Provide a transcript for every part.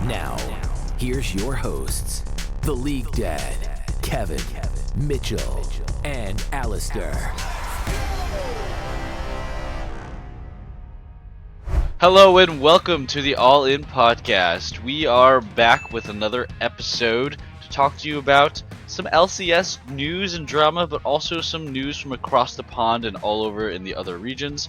Now, here's your hosts, the League Dad, Kevin, Mitchell, and Alistair. Hello and welcome to the All In Podcast. We are back with another episode to talk to you about some LCS news and drama, but also some news from across the pond and all over in the other regions.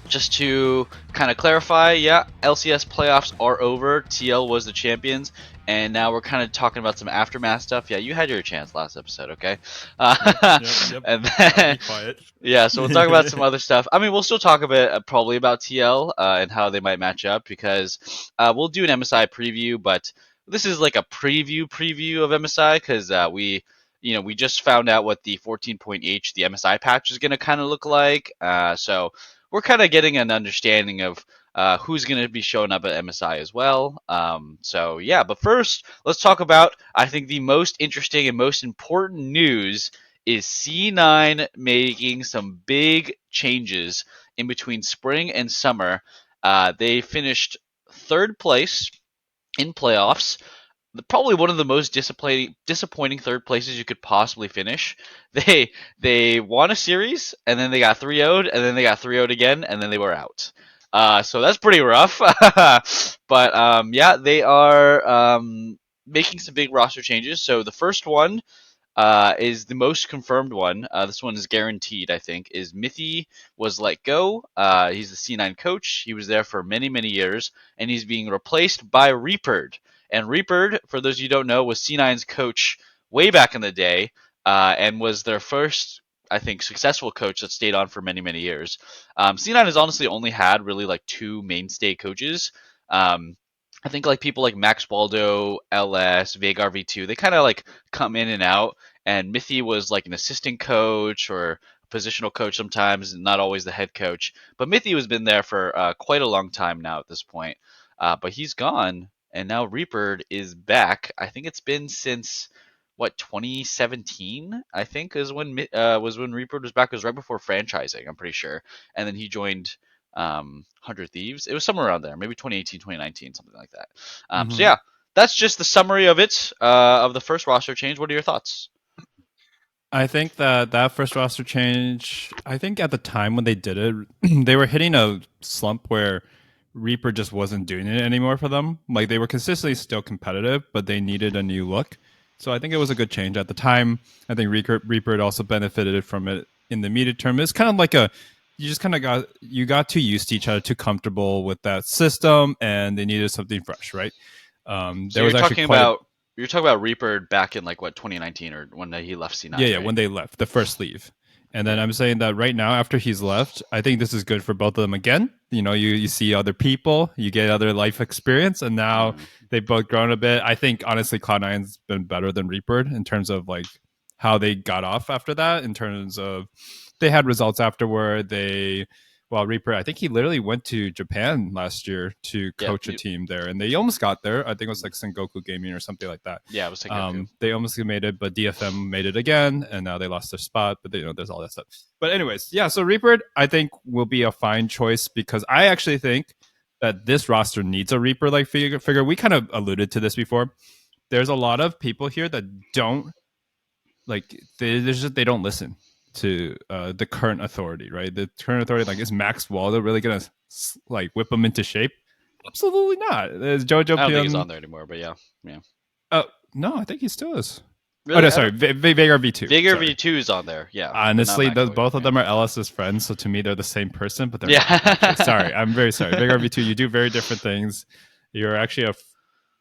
Just to kind of clarify, LCS playoffs are over. TL was the champions, and now we're kind of talking about some aftermath stuff. Yeah, you had your chance last episode, okay? Yep. And I'll then, be quiet. yeah, so we'll talk about some other stuff. I mean, we'll still talk a bit probably about TL and how they might match up because we'll do an MSI preview, but this is like a preview of MSI because we just found out what the 14.h the MSI patch is going to kind of look like. So we're kind of getting an understanding of who's going to be showing up at MSI as well. But first, let's talk about, I think, the most interesting and most important news is C9 making some big changes in between spring and summer. They finished third place in playoffs. Probably one of the most disappointing third places you could possibly finish. They won a series, and then they got 3-0'd, and then they got 3-0'd again, and then they were out. So that's pretty rough. But they are making some big roster changes. So the first one is the most confirmed one. This one is guaranteed, I think, is Mithy was let go. He's the C9 coach. He was there for many, many years, and he's being replaced by Reapered. And Reapered, for those of you who don't know, was C9's coach way back in the day and was their first, I think, successful coach that stayed on for many, many years. C9 has honestly only had really like two mainstay coaches. I think like people like Max Waldo, LS, Vagar V2, they kind of like come in and out. And Mithy was like an assistant coach or a positional coach sometimes, not always the head coach. But Mithy has been there for quite a long time now at this point. But he's gone, and now Reaper is back. I think it's been since 2017. I think is when Reaper was back. It was right before franchising, I'm pretty sure. And then he joined 100 Thieves. It was somewhere around there, maybe 2018, 2019, something like that. So yeah, that's just the summary of it, of the first roster change. What are your thoughts? I think that first roster change, I think at the time when they did it, they were hitting a slump where Reaper just wasn't doing it anymore for them. Like they were consistently still competitive, but they needed a new look. So I think it was a good change at the time. I think Reaper had also benefited from it in the immediate term. It's kind of like you just kind of got too used to each other, too comfortable with that system, and they needed something fresh, right? So you're talking about Reaper back in like 2019 or when he left C9. Yeah, right? when they left, the first leave. And then I'm saying that right now, after he's left, I think this is good for both of them again. You know, you see other people, you get other life experience, and now they've both grown a bit. I think, honestly, Cloud9's been better than Reaper in terms of like how they got off after that, in terms of they had results afterward. Reaper, I think he literally went to Japan last year to coach a team there, and they almost got there. I think it was like Sengoku Gaming or something like that. Yeah, it was Sengoku. They almost made it, but DFM made it again, and now they lost their spot. But there's all that stuff. But anyways, yeah. So Reaper, I think, will be a fine choice because I actually think that this roster needs a Reaper like figure. We kind of alluded to this before. There's a lot of people here that don't like. They don't listen to the current authority, right? The current authority, like, is Max Waldo really gonna like whip him into shape? Absolutely not. There's Jojo. I don't think he's on there anymore, but yeah. Oh no, I think he still is. Really? Oh no, sorry, Vagar V2. Vagar V2 is on there. Yeah. Honestly, both of them are LS's friends, so to me they're the same person. But they're not. Sorry, I'm very sorry. Vagar V2, you do very different things. You're actually a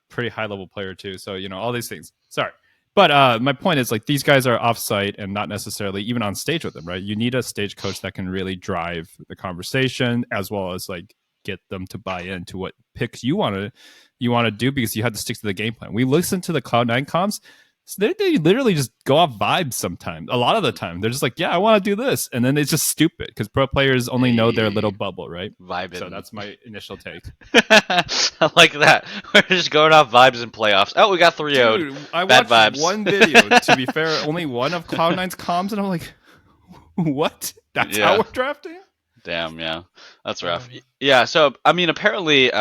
pretty high level player too, so all these things. Sorry. But my point is, like, these guys are off-site and not necessarily even on stage with them, right? You need a stage coach that can really drive the conversation as well as like get them to buy into what picks you want to do, because you have to stick to the game plan. We listen to the Cloud9 comms. So they literally just go off vibes sometimes. A lot of the time, they're just like, yeah, I want to do this. And then it's just stupid because pro players only know their little bubble, right? Vibing. So that's my initial take. I like that. We're just going off vibes in playoffs. Oh, we got 3-0'd. Dude, I Bad watched vibes. one video, to be fair, only one of Cloud9's comms, and I'm like, what? That's how we're drafting? Damn, yeah, that's rough. Um, Yeah, so I mean, apparently,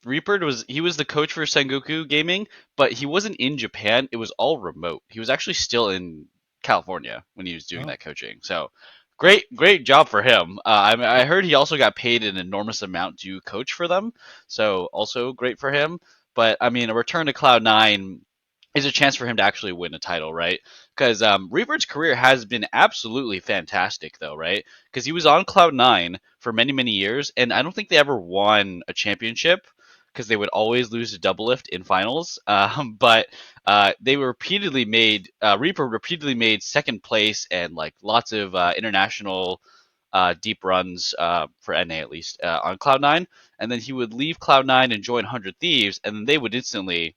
Reaper was the coach for Sengoku Gaming, but he wasn't in Japan. It was all remote. He was actually still in California when he was doing Oh, that coaching. So, great job for him. I heard he also got paid an enormous amount to coach for them. So, also great for him. But I mean, a return to Cloud9 is a chance for him to actually win a title, right? Because Reaper's career has been absolutely fantastic, though, right? Because he was on Cloud9 for many years, and I don't think they ever won a championship because they would always lose to Doublelift in finals. But they were repeatedly made Reaper repeatedly made second place and like lots of international deep runs for NA at least on Cloud9, and then he would leave Cloud9 and join 100 Thieves, and then they would instantly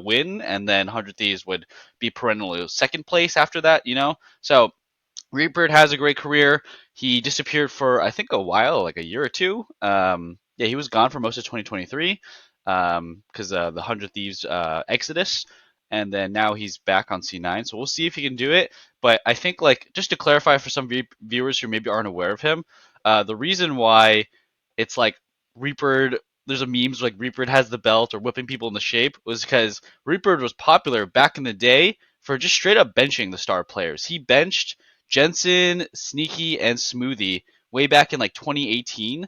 win, and then 100 Thieves would be perennially second place after that. So Reaper has a great career. He disappeared for I think a while, like a year or two. Yeah, he was gone for most of 2023 because the 100 Thieves exodus, and then now he's back on C9. So we'll see if he can do it. But I think like just to clarify for some viewers who maybe aren't aware of him, the reason why it's like Reaper. There's a memes like Reaper has the belt or whipping people in the shape was because Reaper was popular back in the day for just straight up benching the star players. He benched Jensen, Sneaky, and Smoothie way back in like 2018.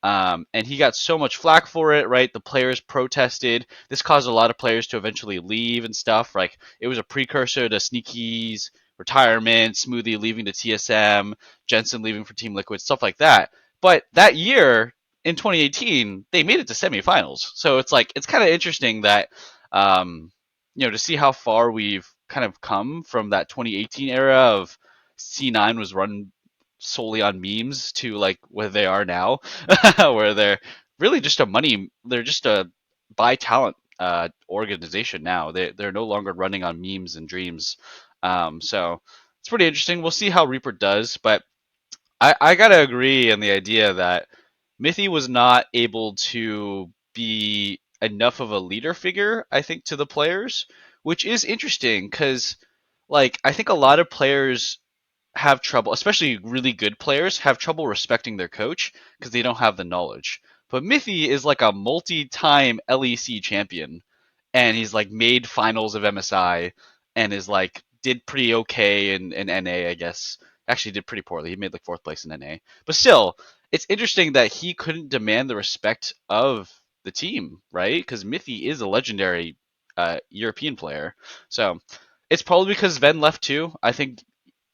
And he got so much flack for it, right? The players protested. This caused a lot of players to eventually leave and stuff. Like it was a precursor to Sneaky's retirement, Smoothie leaving to TSM, Jensen leaving for Team Liquid, stuff like that. But that year in 2018, they made it to semifinals. So it's like it's kind of interesting that to see how far we've kind of come from that 2018 era of C9 was run solely on memes to like where they are now, where they're just a buy talent organization now. They're no longer running on memes and dreams. So it's pretty interesting. We'll see how Reaper does, but I gotta agree on the idea that Mithy was not able to be enough of a leader figure, I think, to the players, which is interesting because, like, I think a lot of players have trouble, especially really good players, have trouble respecting their coach because they don't have the knowledge. But Mithy is like a multi-time LEC champion, and he's like made finals of MSI, and is like did pretty okay in NA, I guess. Actually, did pretty poorly. He made like fourth place in NA, but still, it's interesting that he couldn't demand the respect of the team, right? Because Mithy is a legendary European player, so it's probably because Sven left too. I think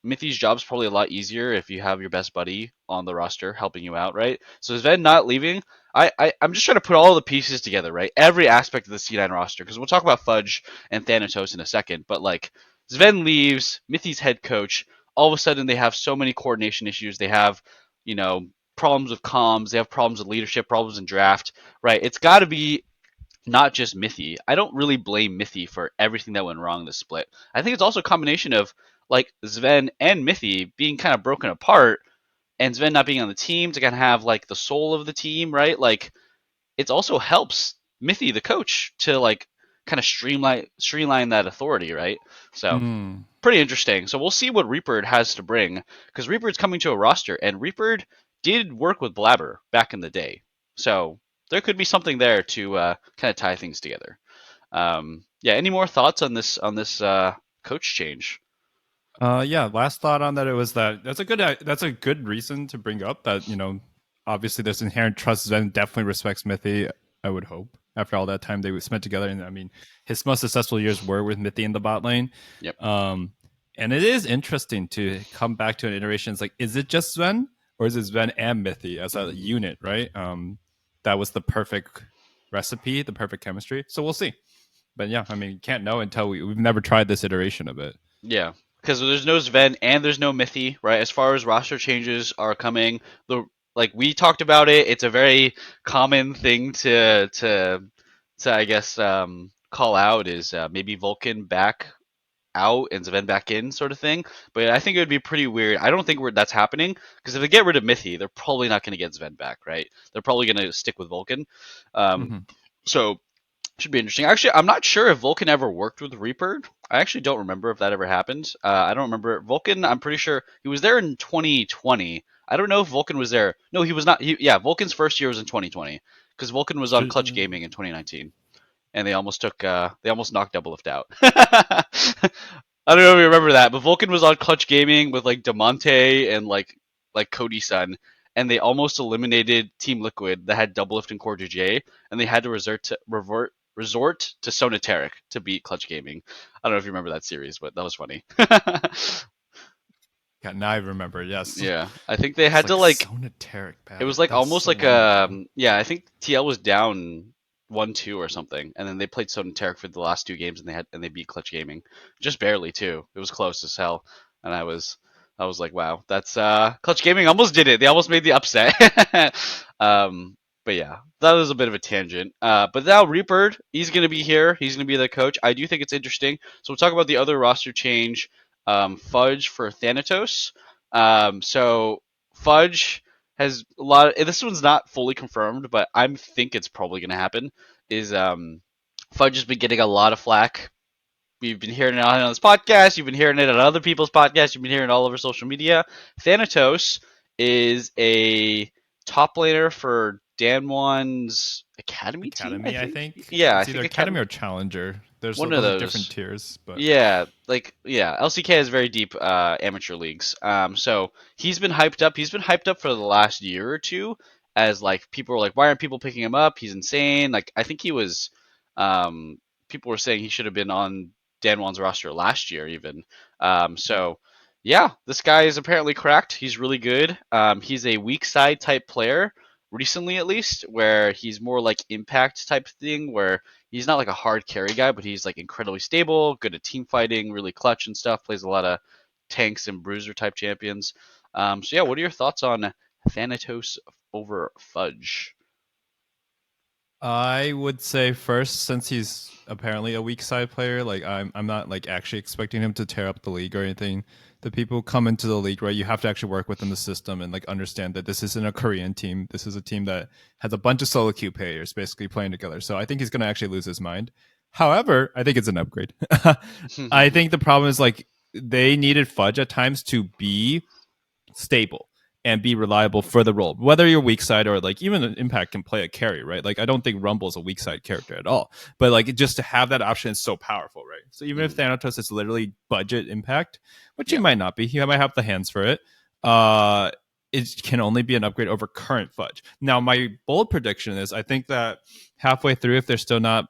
Mithy's job's probably a lot easier if you have your best buddy on the roster helping you out, right? So Sven not leaving, I'm just trying to put all the pieces together, right? Every aspect of the C9 roster, because we'll talk about Fudge and Thanatos in a second, but like Sven leaves, Mithy's head coach, all of a sudden they have so many coordination issues. They have, you know, problems with comms, they have problems with leadership, problems in draft, right? It's got to be not just Mithy. I don't really blame Mithy for everything that went wrong this split. I think it's also a combination of like Sven and Mithy being kind of broken apart, and Sven not being on the team to kind of have like the soul of the team, right? Like it also helps Mithy, the coach, to like kind of streamline that authority, right? So mm. pretty interesting. So we'll see what Reaper has to bring because Reaper's coming to a roster, and Reaper did work with Blabber back in the day, so there could be something there to kind of tie things together. Yeah. Any more thoughts on this coach change? Yeah. Last thought on that, it was that's a good reason to bring up that obviously there's inherent trust. Zen definitely respects Mithy. I would hope after all that time they spent together, and I mean his most successful years were with Mithy in the bot lane. Yep. And it is interesting to come back to an iteration. It's like, is it just Sven or is it Sven and Mithy as a unit? Right. That was the perfect recipe, the perfect chemistry. So we'll see. But yeah, I mean, you can't know until we've never tried this iteration of it. Yeah, because there's no Sven and there's no Mithy, right? As far as roster changes are coming, the like we talked about it, it's a very common thing to I guess call out is maybe Vulcan back out and Sven back in sort of thing. But I think it would be pretty weird. I don't think that's happening because if they get rid of Mithy, they're probably not going to get Sven back, right? They're probably going to stick with Vulcan. Um, Mm-hmm. so should be interesting. Actually, I'm not sure if Vulcan ever worked with Reaper. I actually don't remember if that ever happened. I don't remember Vulcan. I'm pretty sure he was there in 2020. I don't know if Vulcan was there. No, he was not. Vulcan's first year was in 2020 because Vulcan was on Clutch Gaming in 2019, and they almost knocked Doublelift out. I don't know if you remember that, but Vulcan was on Clutch Gaming with like Demonte and like Cody Sun, and they almost eliminated Team Liquid that had Doublelift and Core J, and they had to resort to Sonateric to beat Clutch Gaming. I don't know if you remember that series, but that was funny. Yeah, now I remember. Yes, Yeah, I think they it's had like to like Sonateric it battle. was like That's almost so like long ago. yeah, I think TL was down 1-2 or something, and then they played Sonateric for the last 2 games, and they beat Clutch Gaming just barely too. It was close as hell, and I was like, wow, that's Clutch Gaming almost did it. They almost made the upset. um, but yeah, that was a bit of a tangent. But now Reaper, he's gonna be here. He's gonna be the coach. I do think it's interesting. So we'll talk about the other roster change. Fudge for Thanatos. So Fudge has a lot. This one's not fully confirmed, but I think it's probably going to happen. Is Fudge has been getting a lot of flack. We've been hearing it on this podcast. You've been hearing it on other people's podcasts. You've been hearing it all over social media. Thanatos is a top laner for Danwon's Academy team, I Academy, I think. think Yeah, I it's either think Academy Academy. or Challenger. There's One of those are different those. tiers, but Yeah, LCK has very deep amateur leagues. So he's been hyped up. He's been hyped up for the last year or two, as like people were like, why aren't people picking him up? He's insane. Like I think he was, um, people were saying he should have been on Danwon's roster last year even. So yeah, this guy is apparently cracked. He's really good. He's a weak side type player recently, at least, where he's more like impact type thing, where he's not like a hard carry guy, but he's like incredibly stable, good at team fighting, really clutch and stuff. Plays a lot of tanks and bruiser type champions. So yeah, what are your thoughts on Thanatos over Fudge? I would say first, since he's apparently a weak side player, like I'm not like actually expecting him to tear up the league or anything. The people come into the league, right? You have to actually work within the system and like understand that this isn't a Korean team. This is a team that has a bunch of solo queue players basically playing together. So I think he's gonna actually lose his mind. However, I think it's an upgrade. I think the problem is like they needed Fudge at times to be stable and be reliable for the role. Whether you're weak side or like even Impact can play a carry, right? Like I don't think Rumble is a weak side character at all. But like just to have that option is so powerful, right? So even if Thanatos is literally budget Impact, which he Yeah, might not be, he might have the hands for it. It can only be an upgrade over current Fudge. Now, my bold prediction is I think that halfway through, if they're still not,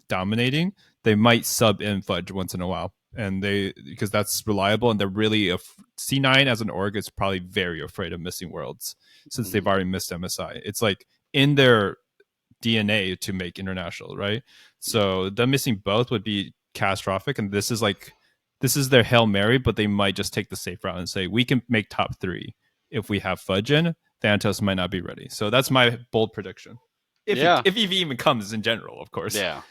dominating, they might sub in Fudge once in a while. And they, because that's reliable and they're really, C9 as an org is probably very afraid of missing worlds since they've already missed MSI. It's like in their DNA to make international, right? So them missing both would be catastrophic. And this is their Hail Mary, but they might just take the safe route and say, we can make top 3 if we have Fudge in. Thanatos might not be ready. So that's my bold prediction. yeah, If he even comes in general, of course. yeah.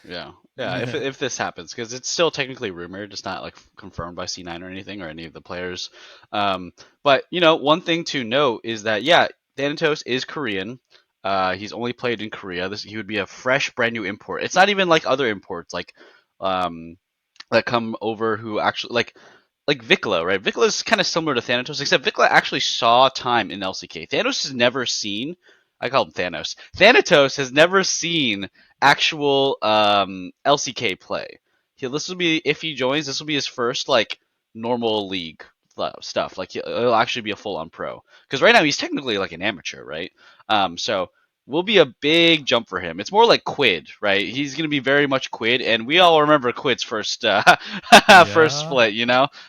If this happens, because it's still technically rumored, it's not like confirmed by C9 or anything or any of the players. But one thing to note is that yeah, Thanatos is Korean. He's only played in Korea. He would be a fresh, brand new import. It's not even like other imports um, that come over who actually like Vikla, right? Vikla is kind of similar to Thanatos, except Vikla actually saw time in LCK. Thanos has never seen. I call him Thanos. Thanatos has never seen actual LCK play. This will be if he joins. This will be his first like normal league stuff. Like he'll actually be a full on pro. Because right now he's technically like an amateur, right? So will be a big jump for him. It's more like Quid, right? He's going to be very much Quid, and we all remember Quid's first first Yeah. split,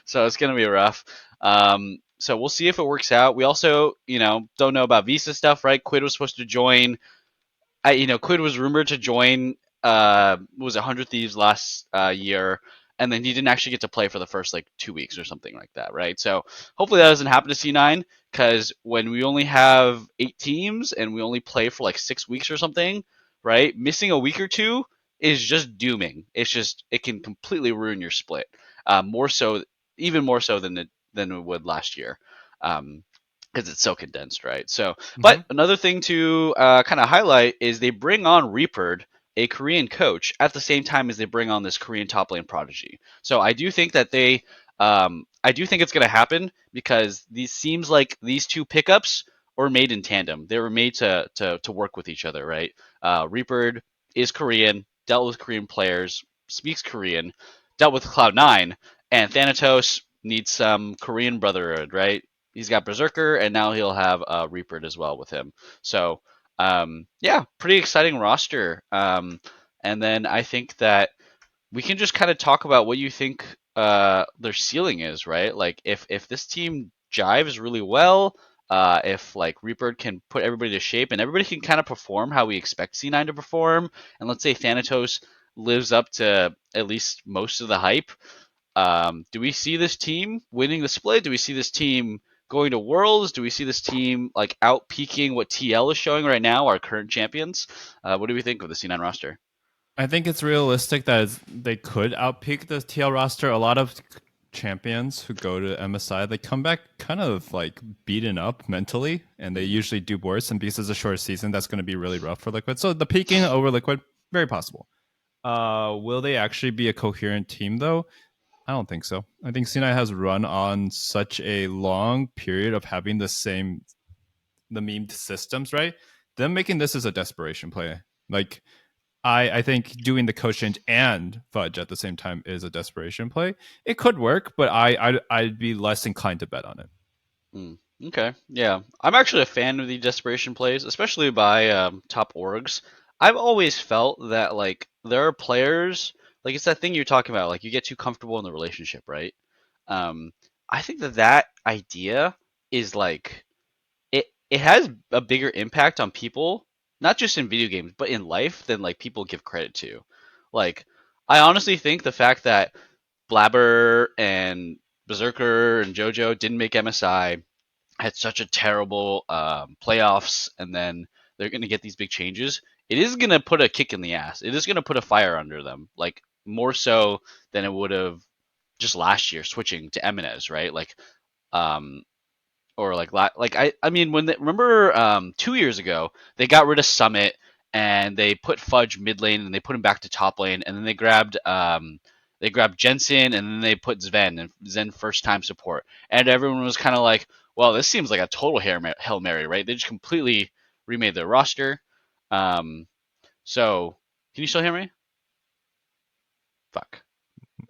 So it's going to be rough. So we'll see if it works out. We also, don't know about visa stuff, right? Quid was supposed to join. Quid was rumored to join. Was it 100 Thieves last year, and then he didn't actually get to play for the first like 2 weeks or something like that, right? So hopefully that doesn't happen to C9, because when we only have 8 teams and we only play for like 6 weeks or something, right? Missing a week or two is just dooming. It can completely ruin your split. More so, even more so than it would last year. Because it's so condensed, right? So, but Mhm. another thing to kind of highlight is they bring on Reapered, a Korean coach, at the same time as they bring on this Korean top lane prodigy. So I do think that they, I do think it's going to happen because these seems like these two pickups were made in tandem. They were made to work with each other, right? Reaper is Korean, dealt with Korean players, speaks Korean, dealt with Cloud9, and Thanatos needs some Korean brotherhood, right? He's got Berserker, and now he'll have Reaper as well with him. So, yeah, pretty exciting roster. And then I think that we can just kind of talk about what you think their ceiling is, right? Like if this team jives really well, if like Reaper can put everybody to shape and everybody can kind of perform how we expect C9 to perform, and let's say Thanatos lives up to at least most of the hype, do we see this team winning the split? Do we see this team going to Worlds? Do we see this team like out peaking what TL is showing right now, our current champions? What do we think of the C9 roster? I think it's realistic that they could outpeak the TL roster. A lot of champions who go to MSI, they come back kind of like beaten up mentally, and they usually do worse. And because it's a short season, that's going to be really rough for Liquid. So the peaking over Liquid, very possible. Will they actually be a coherent team though? I don't think so. I think C9 has run on such a long period of having the memed systems, right? Them making this is a desperation play. Like I think doing the coach change and fudge at the same time is a desperation play. It could work, but I'd be less inclined to bet on it. Mm, okay, yeah, I'm actually a fan of the desperation plays, especially by top orgs. I've always felt that like there are players like it's that thing you're talking about, like you get too comfortable in the relationship, right? Um, I think that idea is like it has a bigger impact on people, not just in video games, but in life than like people give credit to. Like, I honestly think the fact that Blabber and Berserker and JoJo didn't make MSI, had such a terrible playoffs, and then they're going to get these big changes. It is going to put a kick in the ass. It is going to put a fire under them, like more so than it would have just last year switching to Eminez, right? Um, or I mean when remember 2 years ago they got rid of Summit and they put Fudge mid lane and they put him back to top lane and then they grabbed Jensen and then they put Sven and Zen first time support and everyone was kind of like, well, this seems like a total Hail Mary, right? They just completely remade their roster. um so can you still hear me? Fuck.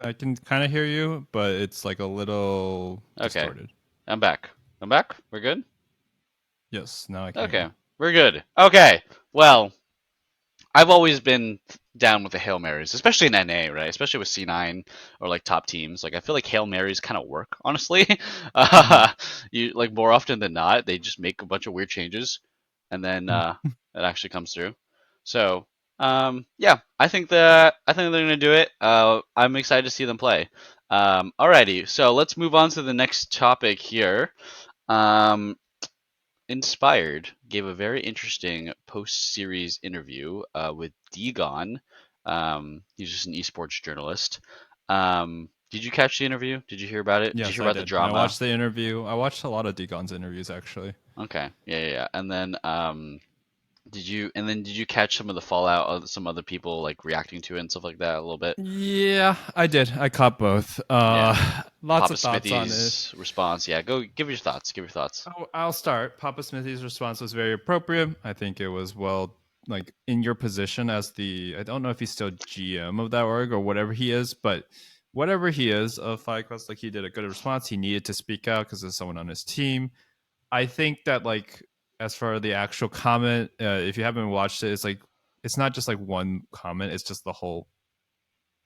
I can kind of hear you, but it's like a little Okay, distorted. I'm back, we're good. Yes, now I can hear Okay, you. we're good. Okay, well, I've always been down with the Hail Marys, especially in NA, right? Especially with C9 or like top teams. Like I feel like Hail Marys kind of work, honestly. Mhm. You like more often than not, they just make a bunch of weird changes, and then it actually comes through. So yeah, I think they're gonna do it. I'm excited to see them play. Alrighty, so let's move on to the next topic here. Um, Inspired gave a very interesting post-series interview with Degon. He's just an esports journalist. Did you catch the interview? Did you hear about it? Did you Yes, hear I about the did. I drama? watched the interview. I watched a lot of Degon's interviews actually. Okay, yeah. And then did you catch some of the fallout of some other people like reacting to it and stuff like that a little bit? Yeah, I did. I caught both. Yeah. Lots Papa of thoughts on it. Smithy's response. Yeah, go give your thoughts. Give your thoughts. I'll start. Papa Smithy's response was very appropriate. I think it was well, like in your position as I don't know if he's still GM of that org or whatever he is, but whatever he is of FireQuest, like he did a good response. He needed to speak out because there's someone on his team. I think that like as far as the actual comment, if you haven't watched it, it's like it's not just like one comment; it's just the whole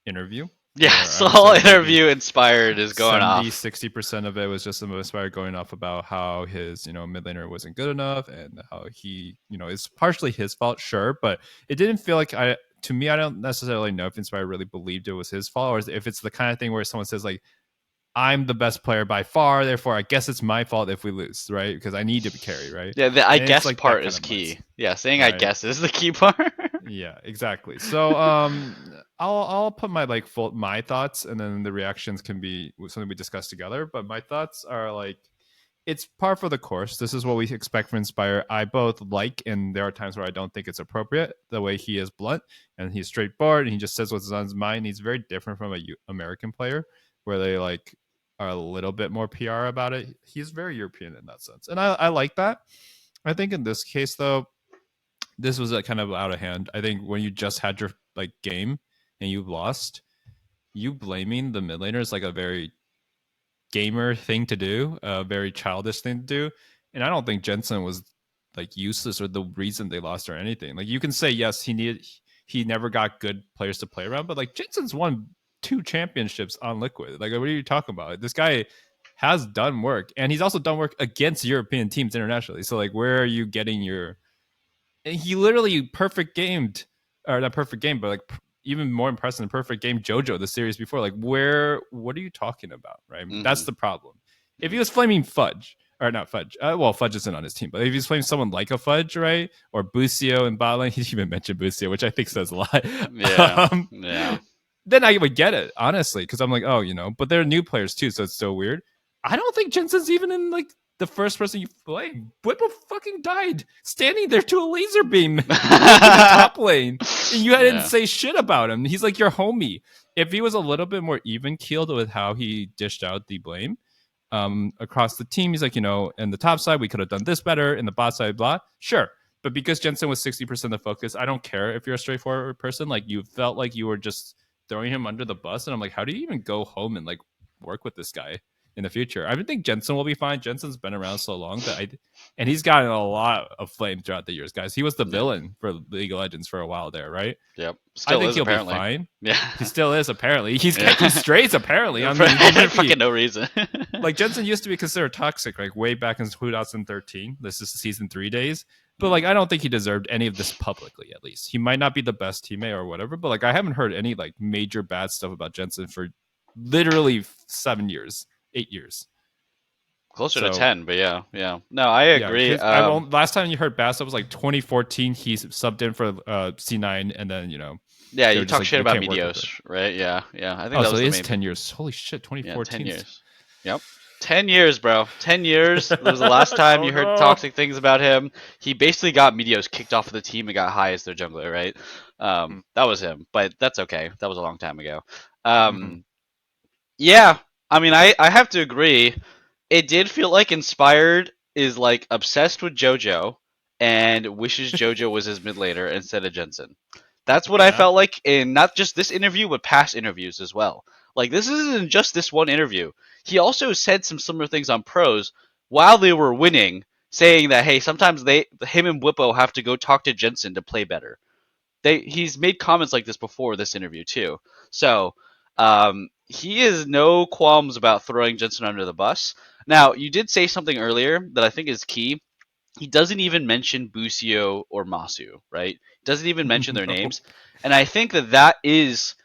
interview. Yeah, Where I so the would whole say maybe interview inspired is going 70, off. 60% of it was just the Inspired going off about how his, mid laner wasn't good enough and how he, it's partially his fault, sure, but it didn't feel like to me, I don't necessarily know if Inspired really believed it was his fault or if it's the kind of thing where someone says like, I'm the best player by far, therefore I guess it's my fault if we lose, right? Because I need to be carry, right? Yeah, the I And it's guess like that part kind is of key. mindset, Yeah, saying I right? guess is the key part. Yeah, exactly. So I'll put my my thoughts and then the reactions can be something we discuss together. But my thoughts are like it's par for the course. This is what we expect from Inspire. I both like and there are times where I don't think it's appropriate. The way he is blunt and he's straightforward and he just says what's on his mind. He's very different from a American player where they like are a little bit more PR about it. He's very European in that sense, and I like that. I think in this case though, this was kind of out of hand. I think when you just had your like game and you lost, you blaming the mid laner is like a very gamer thing to do, a very childish thing to do. And I don't think Jensen was like useless or the reason they lost or anything. Like you can say yes, he never got good players to play around, but like Jensen's won 2 championships on Liquid. Like what are you talking about? This guy has done work, and he's also done work against European teams internationally. So like where are you getting your he literally perfect gamed or not perfect game, but like even more impressive than perfect game JoJo the series before. Like what are you talking about? Right? That's the problem. If he was flaming Fudge or not Fudge, well Fudge isn't on his team, but if he's flaming someone like a Fudge, right, or Busio and Botline, he even mentioned Busio, which I think says a lot. Yeah. Then I would get it honestly, because I'm like, oh, but they're new players too, so it's so weird. I don't think Jensen's even in like the first person you play. Whippo fucking died standing there to a laser beam in the top lane, and you didn't say shit about him. He's like your homie. If he was a little bit more even keeled with how he dished out the blame across the team, he's like, in the top side we could have done this better, in the bot side, blah. Sure, but because Jensen was 60% of the focus, I don't care if you're a straightforward person. Like you felt like you were just throwing him under the bus, and I'm like, how do you even go home and like work with this guy in the future? I think Jensen will be fine. Jensen's been around so long and he's gotten a lot of flame throughout the years, guys. He was the villain for League of Legends for a while there, right? Yep. I think he'll apparently be fine. Yeah. He still is apparently. He's catching strays apparently on for the fucking no reason. Like Jensen used to be considered toxic, like way back in 2013. This is season 3 days. But like I don't think he deserved any of this publicly, at least. He might not be the best teammate or whatever, but like I haven't heard any like major bad stuff about Jensen for literally 7 years, 8 years. Closer to 10, but yeah. No, I agree. Last time you heard bad stuff was like 2014. He subbed in for C9, and then yeah, you talk shit about Medios, right? Yeah. I think that was it is 10 years. Holy shit, 2014. Yeah, 10 years. Yep. 10 years, bro. 10 years. That was the last time you heard toxic things about him. He basically got Medios kicked off of the team and got high as their jungler, right? That was him, but that's okay. That was a long time ago. Yeah, I mean, I have to agree. It did feel like Inspired is like obsessed with JoJo and wishes JoJo was his mid laner instead of Jensen. That's what I felt like in not just this interview, but past interviews as well. Like, this isn't just this one interview. He also said some similar things on pros while they were winning, saying that, hey, sometimes him and Whippo have to go talk to Jensen to play better. He's made comments like this before this interview, too. So, he has no qualms about throwing Jensen under the bus. Now, you did say something earlier that I think is key. He doesn't even mention Busio or Masu, right? He doesn't even mention their names. And I think that is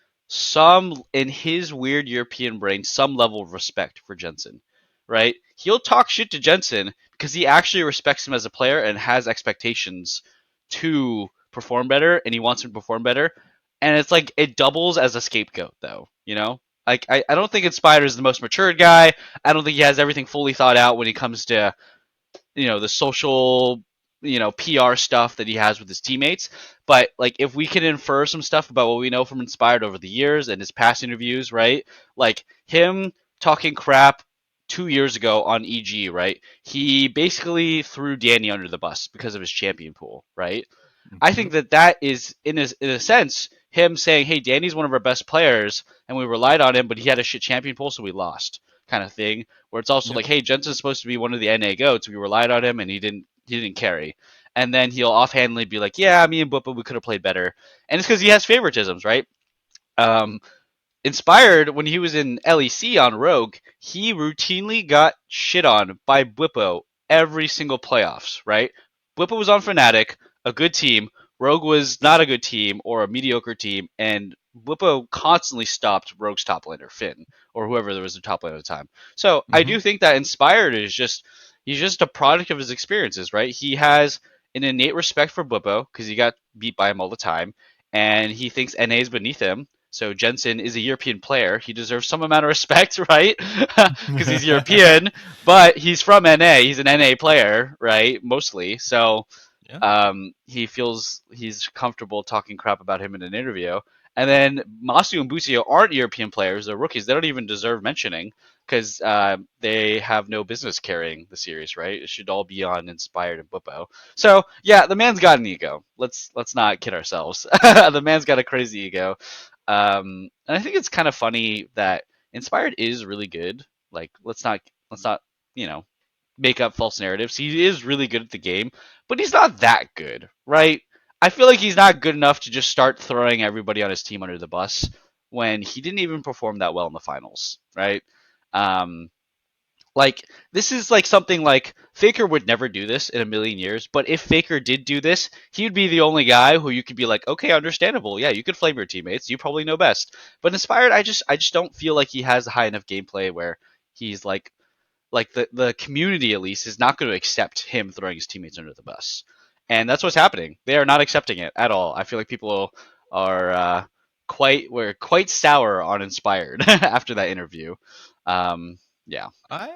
in his weird European brain, some level of respect for Jensen, right? He'll talk shit to Jensen because he actually respects him as a player and has expectations to perform better, and he wants him to perform better. And it's like it doubles as a scapegoat, though, Like, I don't think Inspired is the most matured guy. I don't think he has everything fully thought out when it comes to the social, PR stuff that he has with his teammates. But like, if we can infer some stuff about what we know from Inspired over the years and his past interviews, right? Like him talking crap 2 years ago on EG, right? He basically threw Danny under the bus because of his champion pool, right? I think that is in a sense him saying, hey, Danny's one of our best players and we relied on him, but he had a shit champion pool, so we lost, kind of thing. Where it's also like, hey, Jensen's supposed to be one of the NA goats. We relied on him and he didn't carry. And then he'll offhandedly be like, yeah, me and Buppa, we could have played better. And it's because he has favoritisms, right? Inspired, when he was in LEC on Rogue, he routinely got shit on by Bwippo every single playoffs, right? Bwippo was on Fnatic, a good team. Rogue was not a good team or a mediocre team, and Bwippo constantly stopped Rogue's top laner, Finn, or whoever there was the top laner at the time. So I do think that Inspired is he's just a product of his experiences, right? He has an innate respect for Bwippo because he got beat by him all the time, and he thinks NA is beneath him. So Jensen is a European player. He deserves some amount of respect, right? Because he's European, but he's from NA. He's an NA player, right? Mostly. So he feels he's comfortable talking crap about him in an interview. And then Masu and Busio aren't European players; they're rookies. They don't even deserve mentioning because they have no business carrying the series, right? It should all be on Inspired and Buppo. So yeah, the man's got an ego. Let's not kid ourselves. The man's got a crazy ego, and I think it's kind of funny that Inspired is really good. Like let's not you know make up false narratives. He is really good at the game, but he's not that good, right? I feel like he's not good enough to just start throwing everybody on his team under the bus when he didn't even perform that well in the finals, right? Um, like this is like something like Faker would never do this in a million years, but if Faker did do this, he would be the only guy who you could be like, okay, understandable. Yeah, you could flame your teammates. You probably know best. But Inspired, I just don't feel like he has high enough gameplay where he's like the community at least is not going to accept him throwing his teammates under the bus, and that's what's happening. They are not accepting it at all. I feel like people are quite sour on Inspired after that interview. Yeah. I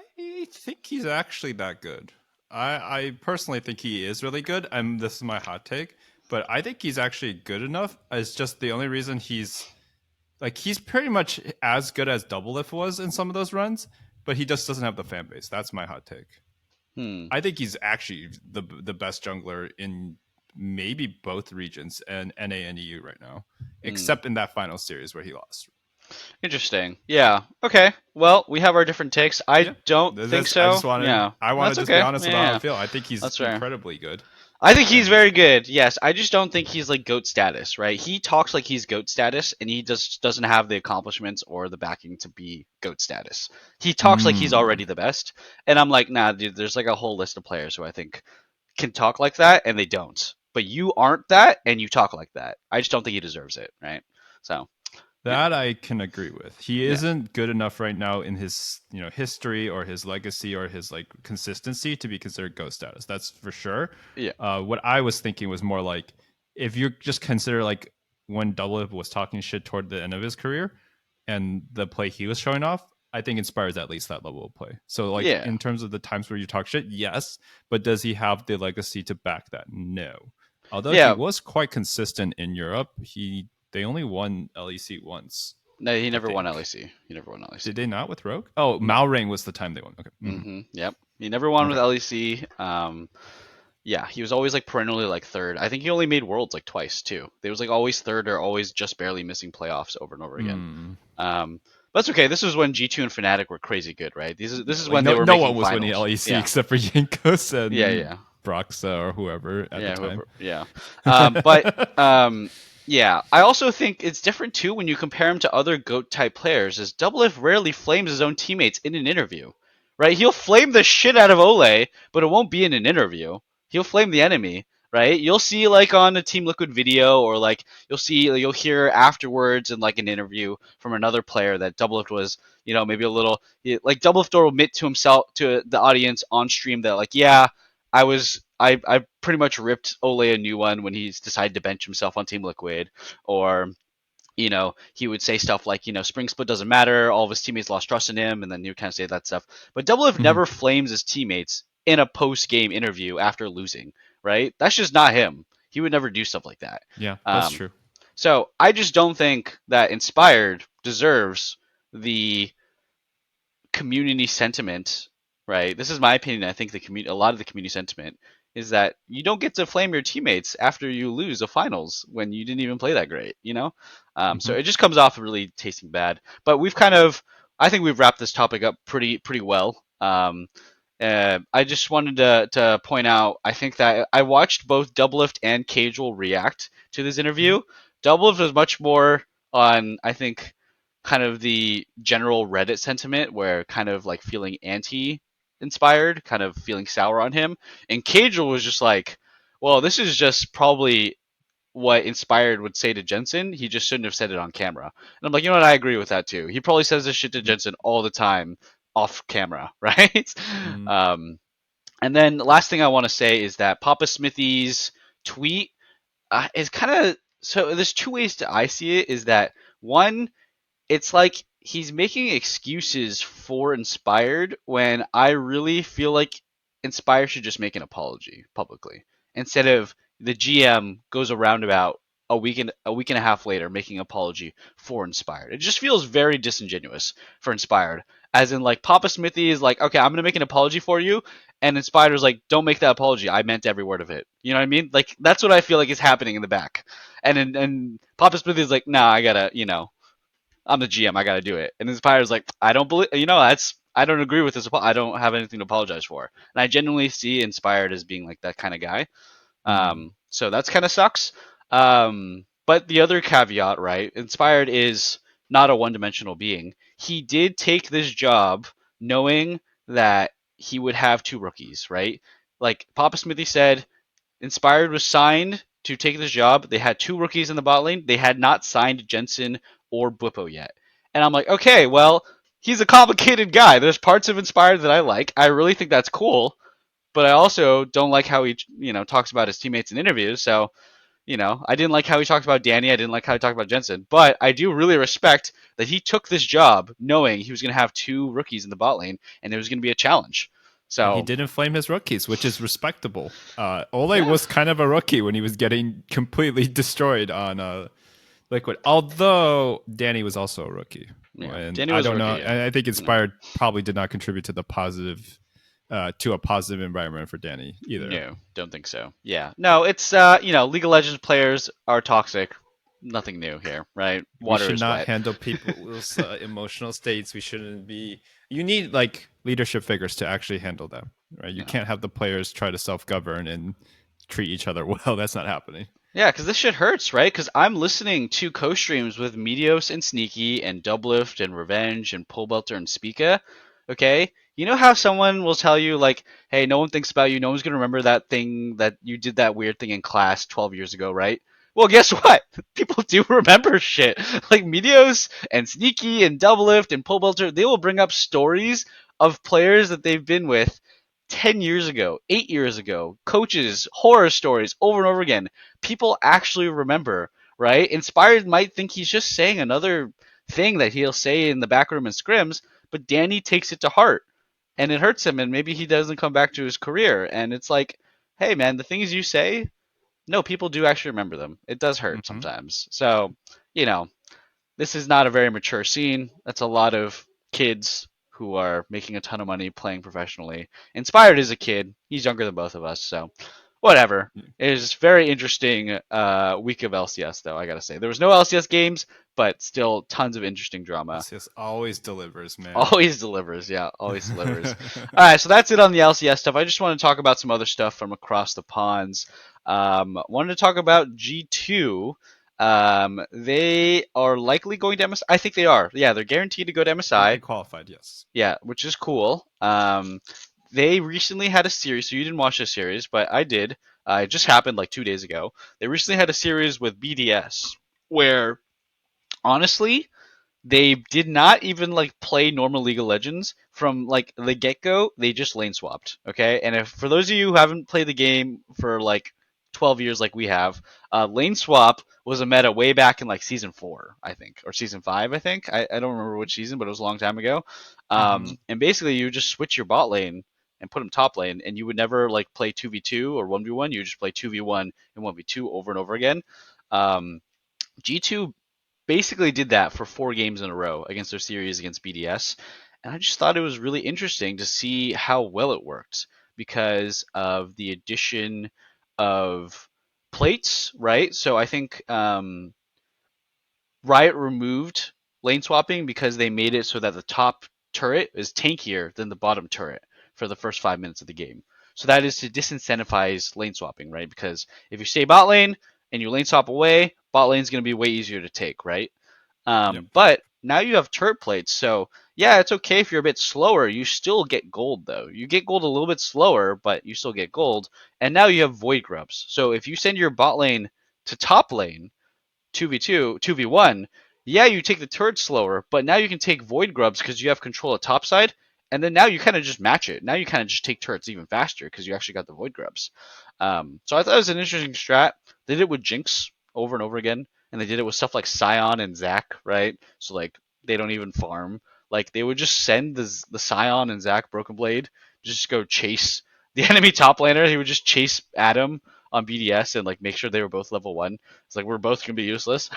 think he's actually that good. I personally think he is really good. This is my hot take, but I think he's actually good enough. It's just the only reason he's pretty much as good as Doublelift was in some of those runs, but he just doesn't have the fan base. That's my hot take. Hmm. I think he's actually the best jungler in maybe both regions and NA and EU right now, Hmm. except in that final series where he lost. Interesting. Yeah. Okay. Well, we have our different takes. I Yeah, don't think I so. just wanted Yeah. I want That's to just be okay. honest about how I Yeah. feel. I think he's That's fair. incredibly good. I think he's And very good. Yes, I just don't think he's like GOAT status, right? He talks like he's GOAT status, and he just doesn't have the accomplishments or the backing to be GOAT status. He talks like he's mm, already the best, and I'm like, nah, dude. There's like a whole list of players who I think can talk like that, and they don't. But you aren't that, and you talk like that. I just don't think he deserves it, right? So yeah, that I can agree with. He yeah, isn't good enough right now in his history or his legacy or his like consistency to be considered ghost status. That's for sure. yeah, What I was thinking was more like if you just consider like when Double was talking shit toward the end of his career and the play he was showing off, I think inspires at least that level of play. So like yeah, in terms of the times where you talk shit, yes, but does he have the legacy to back that? No. Although he yeah. was quite consistent in Europe, they only won LEC once, No, he I never won think. LEC. He never won LEC. Did they not with Rogue? Oh, No. Malrain was the time they won. Okay. Yep. He never won with Okay. LEC. Yeah, he was always like perennially like third. I think he only made worlds like twice too. They was like always third or always just barely missing playoffs over and over again. Mm. But that's okay. This was when G2 and Fnatic were crazy good, right? This Yeah, is like when they were no making one was winning finals. LEC Yeah, except for Yankos yeah, and yeah, Broxa or whoever at the yeah. time. Whoever, yeah. But yeah, I also think it's different too when you compare him to other GOAT type players. As Doublelift rarely flames his own teammates in an interview, right? He'll flame the shit out of Ole, but it won't be in an interview. He'll flame the enemy, right? You'll see like on a Team Liquid video, or like you'll hear afterwards in like an interview from another player that Doublelift was, maybe a little like Doublelift will admit to himself to the audience on stream that like, yeah, I pretty much ripped Ole a new one when he's decided to bench himself on Team Liquid, or he would say stuff like, Spring Split doesn't matter, all of his teammates lost trust in him, and then he would kind of say that stuff. But Doublelift Mhm. never flames his teammates in a post game interview after losing, right? That's just not him. He would never do stuff like that. Yeah, that's Um, true. so I just don't think that Inspired deserves the community sentiment, right? This is my opinion. I think a lot of the community sentiment is that you don't get to flame your teammates after you lose a finals when you didn't even play that great. So Mhm. it just comes off really tasting bad. But I think we've wrapped this topic up pretty well. I just wanted to point out, I think that I watched both Doublelift and Casual react to this Mhm. interview. Doublelift was much more on, I think, kind of the general Reddit sentiment, where kind of like feeling anti-inspired, kind of feeling sour on him. And Casual was just like, well, this is just probably what Inspired would say to Jensen. He just shouldn't have said it on camera. And I'm like, you know what? I agree with that too. He probably says this shit to Jensen all the time off camera, right? Mhm. um, and then the last thing I want to say is that Papa Smithy's tweet is kind of, so. There's two ways that I see it. Is that one, it's like he's making excuses for Inspired when I really feel like Inspired should just make an apology publicly instead of the GM goes a roundabout a week and a half later making an apology for Inspired. It just feels very disingenuous for Inspired. As in, like, Papa Smithy is like, okay, I'm gonna make an apology for you, and Inspired's like, don't make that apology. I meant every word of it. You know what I mean? Like, that's what I feel like is happening in the back. And Papa Smithy is like, nah, I gotta, I'm the GM. I got to do it. And Inspire's like, I don't believe, I don't agree with this. I don't have anything to apologize for. And I genuinely see Inspired as being like that kind of guy. So that's kind of sucks. But the other caveat, right? Inspired is not a one-dimensional being. He did take this job knowing that he would have two rookies, right? Like Papa Smithy said, Inspired was signed to take this job. They had two rookies in the bot lane. They had not signed Jensen or Bwipo yet. And I'm like, okay, well, he's a complicated guy. There's parts of Inspired that I like. I really think that's cool, but I also don't like how he, talks about his teammates in interviews. So, I didn't like how he talked about Danny. I didn't like how he talked about Jensen. But I do really respect that he took this job knowing he was going to have two rookies in the bot lane and it was going to be a challenge. And he So didn't flame his rookies, which is respectable. Ole yeah. was kind of a rookie when he was getting completely destroyed on Liquid, although Danny was also a rookie. Yeah, And Danny I was a don't know. rookie, yeah. I think Inspired probably did not contribute to the positive, to a positive environment for Danny either. No, don't think so. Yeah. No, it's League of Legends players are toxic. Nothing new here, right? Water We should is not wet. handle people's emotional states. We shouldn't be. You need like leadership figures to actually handle them, right? You No. can't have the players try to self-govern and treat each other well. That's not happening. Yeah, because this shit hurts, right? Because I'm listening to co-streams with Meteos and Sneaky and Doublift and Revenge and Pullbelter and Spica. Okay, you know how someone will tell you like, "Hey, no one thinks about you. No one's gonna remember that thing that you did that weird thing in class 12 years ago, right?" Well, guess what? People do remember shit. Like Meteos and Sneaky and Doublift and Pullbelter, they will bring up stories of players that they've been with 10 years ago, 8 years ago, coaches, horror stories over and over again. People actually remember, right? Inspired might think he's just saying another thing that he'll say in the back room in scrims, but Danny takes it to heart and it hurts him and maybe he doesn't come back to his career. And it's like, hey man, the things you say, no, people do actually remember them. It does hurt Mm-hmm. sometimes. So, you know, this is not a very mature scene. That's a lot of kids who are making a ton of money playing professionally. Inspired is a kid. He's younger than both of us, so whatever. It is very interesting week of LCS, though, I gotta say. There was no LCS games, but still tons of interesting drama. LCS always delivers, man. Always delivers, yeah, always delivers. All right, so that's it on the LCS stuff. I just want to talk about some other stuff from across the ponds. Wanted to talk about G2. They are likely going to MSI. I think they are. Yeah, they're guaranteed to go to I think they MSI. qualified, yes. Yeah, which is cool. They recently had a series, so you didn't watch this series, but I did. It just happened like 2 days ago. They recently had a series with BDS where, honestly, they did not even like play normal League of Legends from like the get go. They just lane swapped. Okay, and if for those of you who haven't played the game for like 12 years like we have, lane swap was a meta way back in like season 4, I think, or season 5, I think. I don't remember which season, but it was a long time ago. Mm-hmm. And basically, you just switch your bot lane and put them top lane, and you would never like play 2v2 or 1v1. You just play 2v1 and 1v2 over and over again. Um, G2 basically did that for 4 games in a row against their series against BDS. And I just thought it was really interesting to see how well it worked because of the addition of plates, right? So I think Riot removed lane swapping because they made it so that the top turret is tankier than the bottom turret for the first 5 minutes of the game. So that is to disincentivize lane swapping, right? Because if you stay bot lane and you lane swap away, bot lane is going to be way easier to take, right? Yep. But now you have turret plates, so yeah, it's okay if you're a bit slower. You still get gold though. You get gold a little bit slower, but you still get gold. And now you have void grubs. So if you send your bot lane to top lane, 2v2, 2v1, yeah, you take the turret slower, but now you can take void grubs because you have control of topside, and then now you kind of just match it. Now you kind of just take turrets even faster because you actually got the void grubs. So I thought it was an interesting strat. They did it with Jinx over and over again, and they did it with stuff like Scion and Zac, right? So like they don't even farm. Like they would just send the Scion and Zac Broken Blade just go chase the enemy top laner. He would just chase Adam on BDS and like make sure they were both level 1. It's like we're both gonna be useless.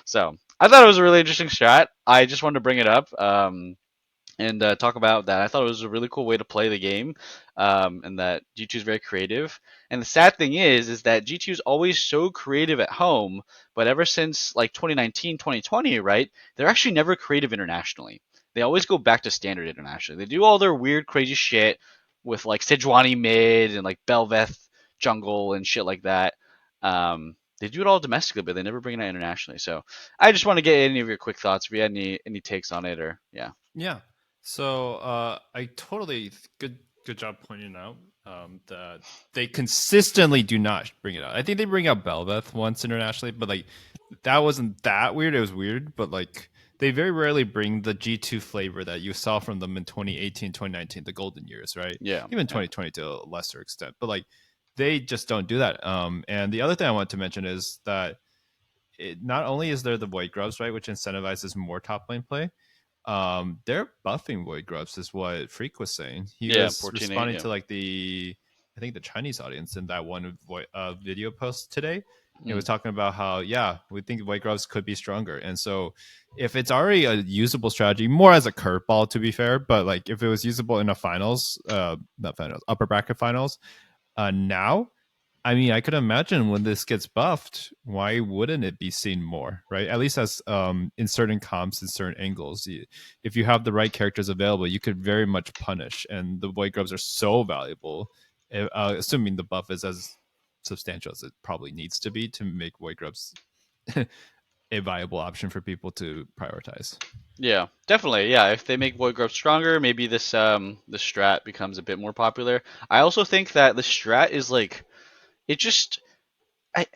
So I thought it was a really interesting strat. I just wanted to bring it up. And talk about that. I thought it was a really cool way to play the game, and that G2 is very creative. And the sad thing is that G2 is always so creative at home, but ever since like 2019, 2020, right, they're actually never creative internationally. They always go back to standard internationally. They do all their weird, crazy shit with like Sejuani mid and like Belveth jungle and shit like that. They do it all domestically, but they never bring it out internationally. So I just want to get any of your quick thoughts. If you had any takes on it, or yeah. Yeah. So I totally good job pointing out that they consistently do not bring it out. I think they bring out Belveth once internationally, but like that wasn't that weird. It was weird, but like they very rarely bring the G2 flavor that you saw from them in 2018, 2019, the golden years, right? Yeah. Even 2020 to a lesser extent. But like they just don't do that. And the other thing I want to mention is that not only is there the Void Grubs, right, which incentivizes more top lane play, they're buffing Void Grubs, is what Freak was saying. He Yeah, was 14-8, responding yeah. to like I think the Chinese audience in that one video post today. It was talking about how, yeah, we think Void Grubs could be stronger. And so if it's already a usable strategy, more as a curveball to be fair, but like if it was usable in a finals, not finals, upper bracket finals, now, I mean, I could imagine when this gets buffed, why wouldn't it be seen more, right? At least as in certain comps, in certain angles. If you have the right characters available, you could very much punish. And the Void Grubs are so valuable, assuming the buff is as substantial as it probably needs to be to make Void Grubs a viable option for people to prioritize. Yeah, definitely. Yeah, if they make Void Grubs stronger, maybe this strat becomes a bit more popular. I also think that the strat is like it just I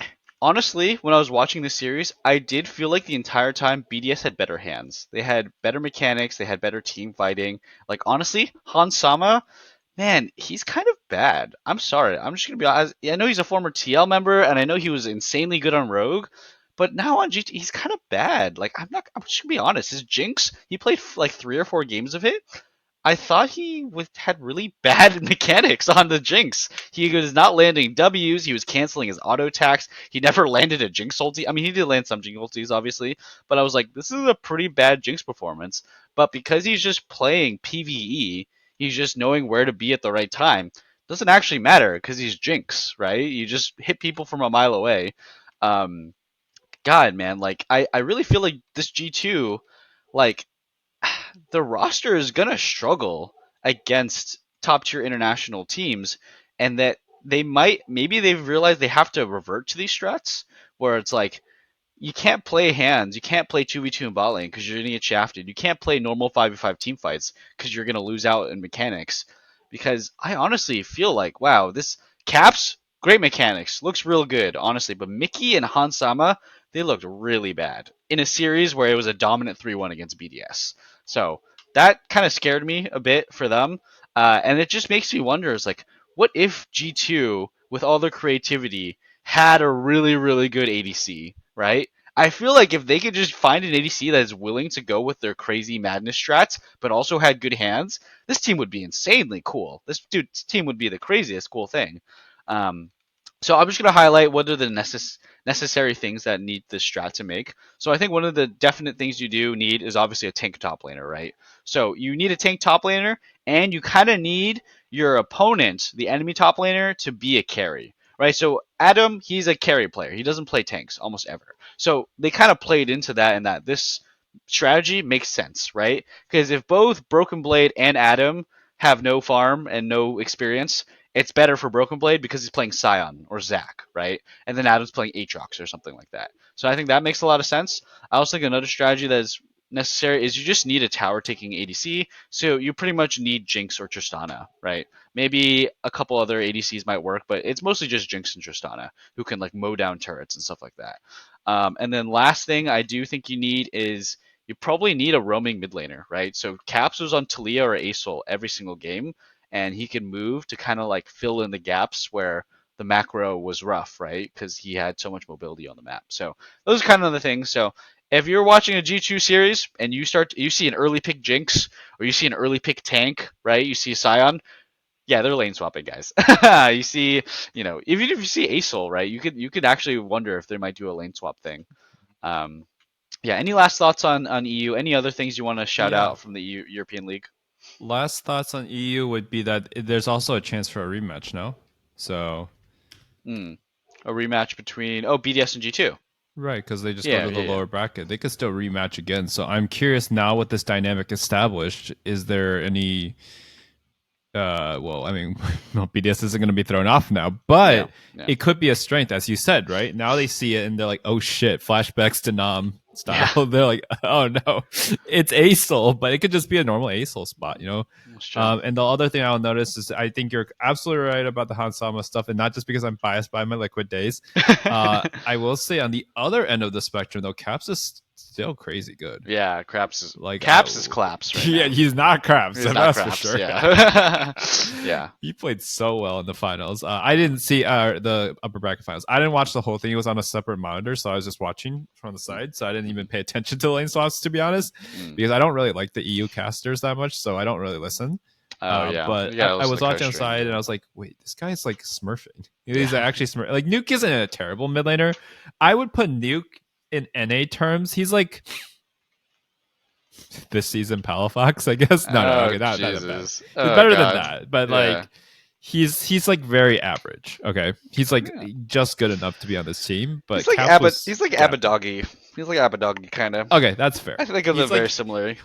honestly, when I was watching the series, I did feel like the entire time BDS had better hands. They had better mechanics, they had better team fighting. Like honestly, Han Sama, man, he's kind of bad. I'm sorry. I'm just gonna be honest. I know he's a former TL member, and I know he was insanely good on Rogue, but now on GT, he's kind of bad. Like I'm not. I'm just gonna be honest. His Jinx, he played like 3 or 4 games of it. I thought had really bad mechanics on the Jinx. He was not landing Ws. He was canceling his auto attacks. He never landed a Jinx ulti. I mean, he did land some Jinx ultis, obviously, but I was like, this is a pretty bad Jinx performance. But because he's just playing PvE, he's just knowing where to be at the right time. Doesn't actually matter because he's Jinx, right? You just hit people from a mile away. Um, God, man, like I really feel like this G2, like the roster is gonna struggle against top tier international teams, and that maybe they've realized they have to revert to these strats where it's like you can't play hands, you can't play 2v2 in bot lane because you're gonna get shafted. You can't play normal 5v5 team fights because you're gonna lose out in mechanics. Because I honestly feel like, wow, this Caps, great mechanics, looks real good, honestly. But Mickey and Hansama, they looked really bad in a series where it was a dominant 3-1 against BDS. So that kind of scared me a bit for them. And it just makes me wonder, is like, what if G2, with all their creativity, had a really, really good ADC, right? I feel like if they could just find an ADC that is willing to go with their crazy madness strats, but also had good hands, this team would be insanely cool. This team would be the craziest cool thing. Um, so I'm just going to highlight what are the necessary things that need this strat to make. So I think one of the definite things you do need is obviously a tank top laner, right? So you need a tank top laner, and you kind of need your opponent, the enemy top laner, to be a carry, right? So Adam, he's a carry player. He doesn't play tanks almost ever. So they kind of played into that, and that this strategy makes sense, right? Because if both Broken Blade and Adam have no farm and no experience, it's better for Broken Blade because he's playing Scion or Zac, right? And then Adam's playing Aatrox or something like that. So I think that makes a lot of sense. I also think another strategy that is necessary is you just need a tower taking ADC. So you pretty much need Jinx or Tristana, right? Maybe a couple other ADCs might work, but it's mostly just Jinx and Tristana who can like mow down turrets and stuff like that. And then last thing I do think you need is you probably need a roaming mid laner, right? So Caps was on Talia or Asol every single game, and he can move to kind of like fill in the gaps where the macro was rough, right? Because he had so much mobility on the map. So those are kind of the things. So if you're watching a G2 series and you see an early pick Jinx or you see an early pick tank, right? You see Scion, Yeah, they're lane swapping guys. You see, even if you see Acel, right, you could actually wonder if they might do a lane swap thing. Um, yeah. Any last thoughts on EU? Any other things you want to shout Yeah. out from the European League? Last thoughts on EU would be that there's also a chance for a rematch. No, so Hmm. A rematch between BDS and G2. right, because they just go Yeah, to the yeah, yeah. lower bracket. They could still rematch again. So I'm curious now with this dynamic established, is there any well, I mean, well, BDS isn't going to be thrown off now, Yeah, but yeah. it could be a strength, as you said, right? Now they see it and they're like, oh shit, flashbacks to Nam style. Yeah. They're like, oh no, it's Acel, but it could just be a normal Acel spot, That's true. And the other thing I'll notice is I think you're absolutely right about the Hansama stuff, and not just because I'm biased by my Liquid days. I will say on the other end of the spectrum, though, Caps is still crazy good. Yeah, Craps is Like Caps is claps right yeah, now. he's not Craps. He's not That's for Craps. sure. Yeah. Yeah. He played so well in the finals. I didn't see the upper bracket finals. I didn't watch the whole thing. It was on a separate monitor, so I was just watching from the side. So I didn't even pay attention to lane swaps, to be honest, Mm. because I don't really like the EU casters that much, so I don't really listen. Oh yeah. But You gotta I listen was to watching Coach on the Stream, side, too. and I was like, wait, this guy's like smurfing. He's Yeah. actually smurfing. Like, Nuke isn't a terrible mid laner. I would put Nuke in NA terms. He's like this season Palafox, I guess. No, Oh okay, not that bad. Jesus. He's Oh better than God. that, but Yeah. like he's like very average. Okay, he's like Yeah. just good enough to be on this team. But He's like Caps was He's like jabbing. Abadoggy. He's like Abadoggy kind of. Okay, that's fair. I think of them He's like very similarly.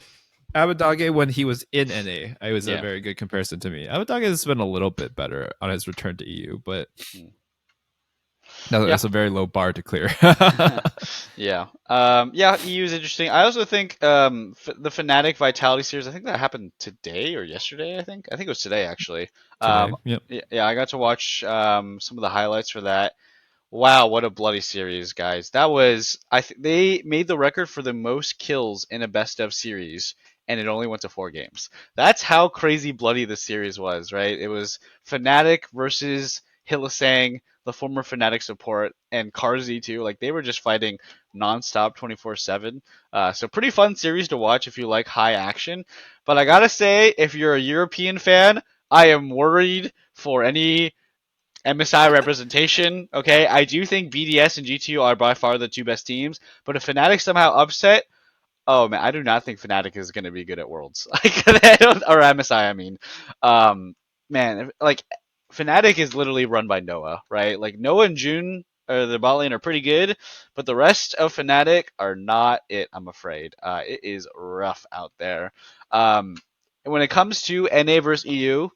Abadage when he was in NA. It was a Yeah. very good comparison to me. Abadage has been a little bit better on his return to EU, but Hmm. that's a very low bar to clear. Yeah. Yeah, EU is interesting. I also think the Fnatic Vitality series, I think that happened today or yesterday, I think it was today actually. Today, yep. Yeah, I got to watch some of the highlights for that. Wow, what a bloody series, guys. That was they made the record for the most kills in a best of series and it only went to 4 games. That's how crazy bloody the series was, right? It was Fnatic versus Hillisang, the former Fnatic support, and Carzzy too. Like they were just fighting nonstop 24/7. So pretty fun series to watch if you like high action. But I gotta say, if you're a European fan, I am worried for any MSI representation. Okay, I do think BDS and G2 are by far the 2 best teams, but if Fnatic somehow upset, oh man, I do not think Fnatic is going to be good at Worlds. Like, or MSI, I mean. Man, like Fnatic is literally run by Noah, right? Like Noah and June or the bot lane are pretty good, but the rest of Fnatic are not it. I'm afraid. It is rough out there. And when it comes to NA versus EU,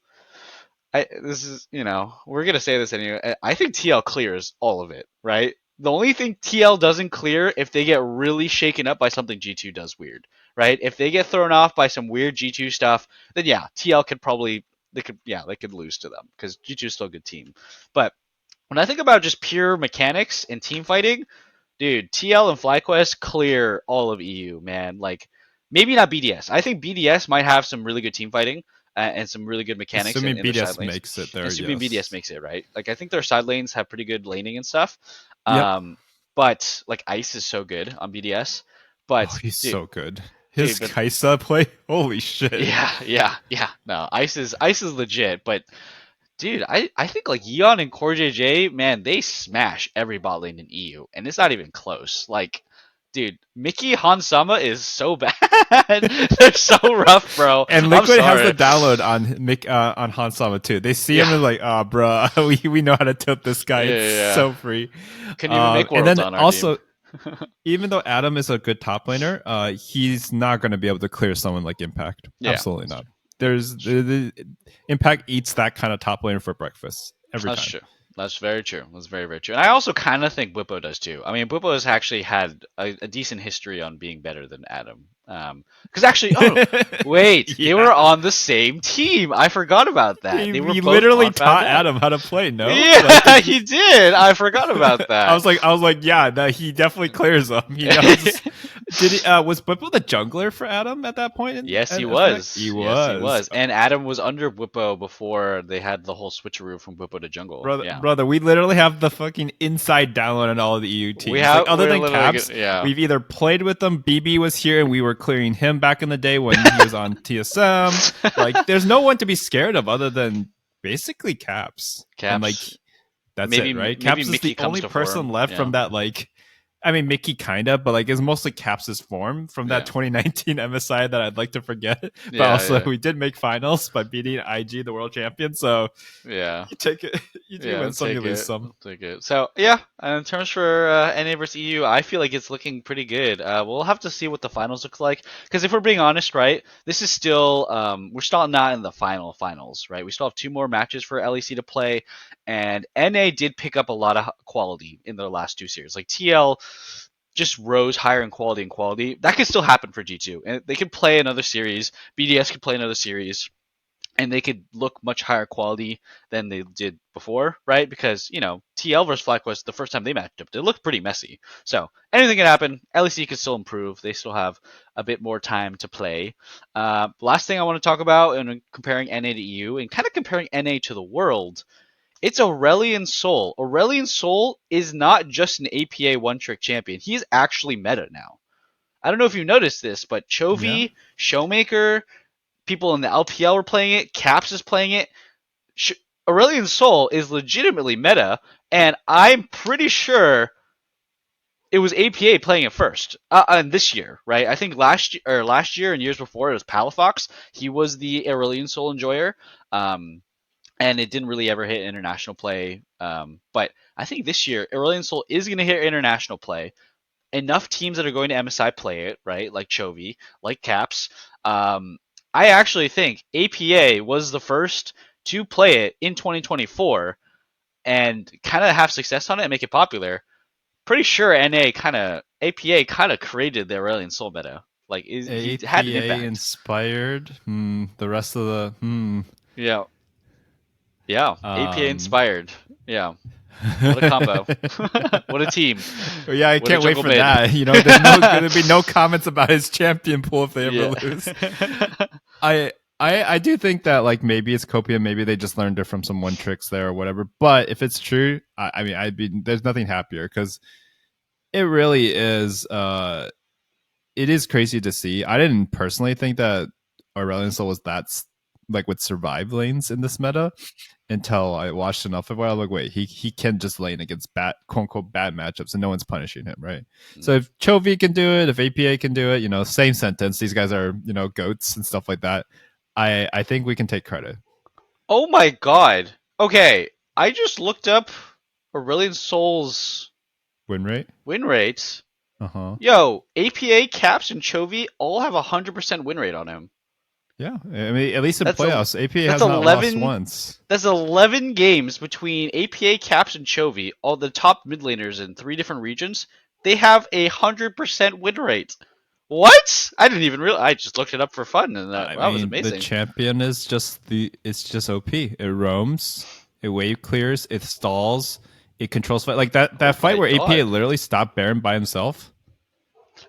this is we're gonna say this anyway. I think TL clears all of it, right? The only thing TL doesn't clear if they get really shaken up by something G2 does weird, right? If they get thrown off by some weird G2 stuff, then yeah, TL could probably they could lose to them because G2 is still a good team. But when I think about just pure mechanics and team fighting, dude, TL and FlyQuest clear all of EU, man. Like maybe not BDS. I think BDS might have some really good team fighting and some really good mechanics Assuming in their side BDS lanes. makes it there, Assuming BDS yes. makes it, right? Like I think their side lanes have pretty good laning and stuff. Yep. But like Ice is so good on BDS. Oh, But he's dude, so good. His but Kaisa play, holy shit. yeah. No, Ice is legit, but dude, I think like Yeon and Core JJ, man, they smash every bot lane in EU, and it's not even close. Like, dude, Mickey Hansama is so bad. They're so rough, bro. And I'm Liquid has sorry. the download on Hansama too. They see him Yeah. and like, oh, bro, we know how to tilt this guy. Yeah, It's yeah. so free. Couldn't even make And worlds then on our also, team. even though Adam is a good top laner, he's not going to be able to clear someone like Impact. Yeah, Absolutely not. There's the Impact eats that kind of top laner for breakfast every That's time. true. That's very true. That's very, very true. And I also kind of think Bwipo does too. I mean, Bwipo has actually had a decent history on being better than Adam. Because actually, wait, Yeah. they were on the same team. I forgot about that. He They were both literally on taught Fnatic. Adam how to play. No, Yeah, Like, he did. I forgot about that. I was like, yeah, no, he definitely clears them. He knows. Did he? Was Bwipo the jungler for Adam at that point? Yes, he At was. Fnatic? He Yes, he was. was. And Adam was under Bwipo before they had the whole switcheroo from Bwipo to jungle. Yeah. Brother, we literally have the fucking inside download on all of the EU teams. Like, other we're than literally Caps, yeah. we've either played with them. BB was here, and we were clearing him back in the day when he was on TSM. Like, there's no one to be scared of other than basically Caps. Caps. And like that's maybe it, right? maybe Caps is Mickey the comes only to person form. left Yeah. from that like. I mean, Mickey kinda, but like it's mostly Caps' form from that Yeah. 2019 MSI that I'd like to forget. But Yeah, also, yeah. we did make finals by beating IG, the world champion. So Yeah. you take it, you do Yeah, win some, you lose some. I'll take it. So yeah, in terms for NA versus EU, I feel like it's looking pretty good. We'll have to see what the finals look like, because if we're being honest, right, this is still we're still not in the finals, right? We still have 2 more matches for LEC to play, and NA did pick up a lot of quality in their last 2 series. Like TL just rose higher in quality and quality. That could still happen for G2, and they could play another series. BDS could play another series, and they could look much higher quality than they did before, right? Because, TL versus FlyQuest, the first time they matched up, they looked pretty messy. So anything can happen. LEC could still improve. They still have a bit more time to play. Last thing I want to talk about in comparing NA to EU and kind of comparing NA to the world, it's Aurelion Sol. Aurelion Sol is not just an APA one-trick champion. He's actually meta now. I don't know if you noticed this, but Chovy, Yeah. Showmaker, people in the LPL were playing it. Caps is playing it. Aurelion Sol is legitimately meta, and I'm pretty sure it was APA playing it first. And this year, right? I think last year and years before it was Palafox. He was the Aurelion Sol enjoyer, and it didn't really ever hit international play. But I think this year Aurelion Sol is going to hit international play. Enough teams that are going to MSI play it, right? Like Chovy, like Caps. I actually think APA was the first to play it in 2024 and kind of have success on it and make it popular. Pretty sure APA kind of created the Aurelion Sol meta. Like he had an APA impact. inspired. The rest of the. Yeah. Yeah. APA Um, inspired. Yeah. What a combo. What a team. Yeah, I What a can't wait jungle for mid. that. There's going to be no comments about his champion pool if they ever lose. I do think that like maybe it's Copium, maybe they just learned it from some one tricks there or whatever. But if it's true, I mean, there's nothing happier because it really is. It is crazy to see. I didn't personally think that Aurelion Sol was like would survive lanes in this meta until I watched enough of it. I was like, wait, he can just lane against bad, quote unquote, bad matchups, and no one's punishing him, right? So if Chovy can do it, if APA can do it, same sentence. These guys are, goats and stuff like that. I think we can take credit. Oh my god. Okay, I just looked up Aurelion Sol's Win rate. Yo, APA, Caps, and Chovy all have 100% win rate on him. Yeah, I mean, at least in That's playoffs, APA that's has not lost 11 once. That's 11 games between APA, Caps, and Chovy, all the top mid laners in 3 different regions. They have 100% win rate. What? I didn't even realize. I just looked it up for fun, and that was amazing. The champion is it's just OP. It roams, it wave clears, it stalls, it controls fight. Like that fight where God. APA literally stopped Baron by himself.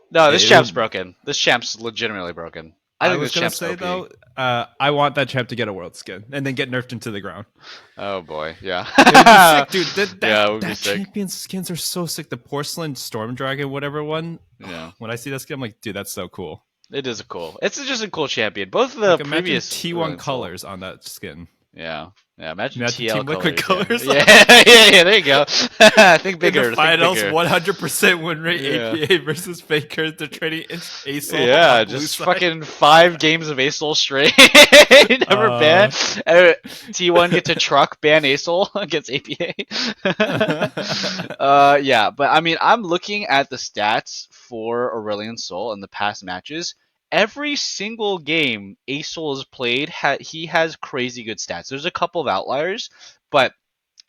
No, this champ's broken. This champ's legitimately broken. I think was this champ's say OP. though, I want that champ to get a world skin and then get nerfed into the ground. Oh boy, yeah. It would be sick, dude. That sick. champion's skins are so sick. The porcelain storm dragon, whatever one. Yeah. When I see that skin, I'm like, dude, that's so cool. It is cool. It's just a cool champion. Both of the like, previous T1 colors on that skin. Yeah. Yeah, imagine Team TL Liquid colors. Yeah, yeah, there you go. Think bigger. In the finals, think 100% win rate APA versus Faker. They're trading Acel. Yeah, just fucking 5 games of Acel straight. Never ban. T1 gets a truck, ban Acel against APA. Yeah, but I mean, I'm looking at the stats for Aurelion Sol in the past matches. Every single game Acel has played, he has crazy good stats. There's a couple of outliers, but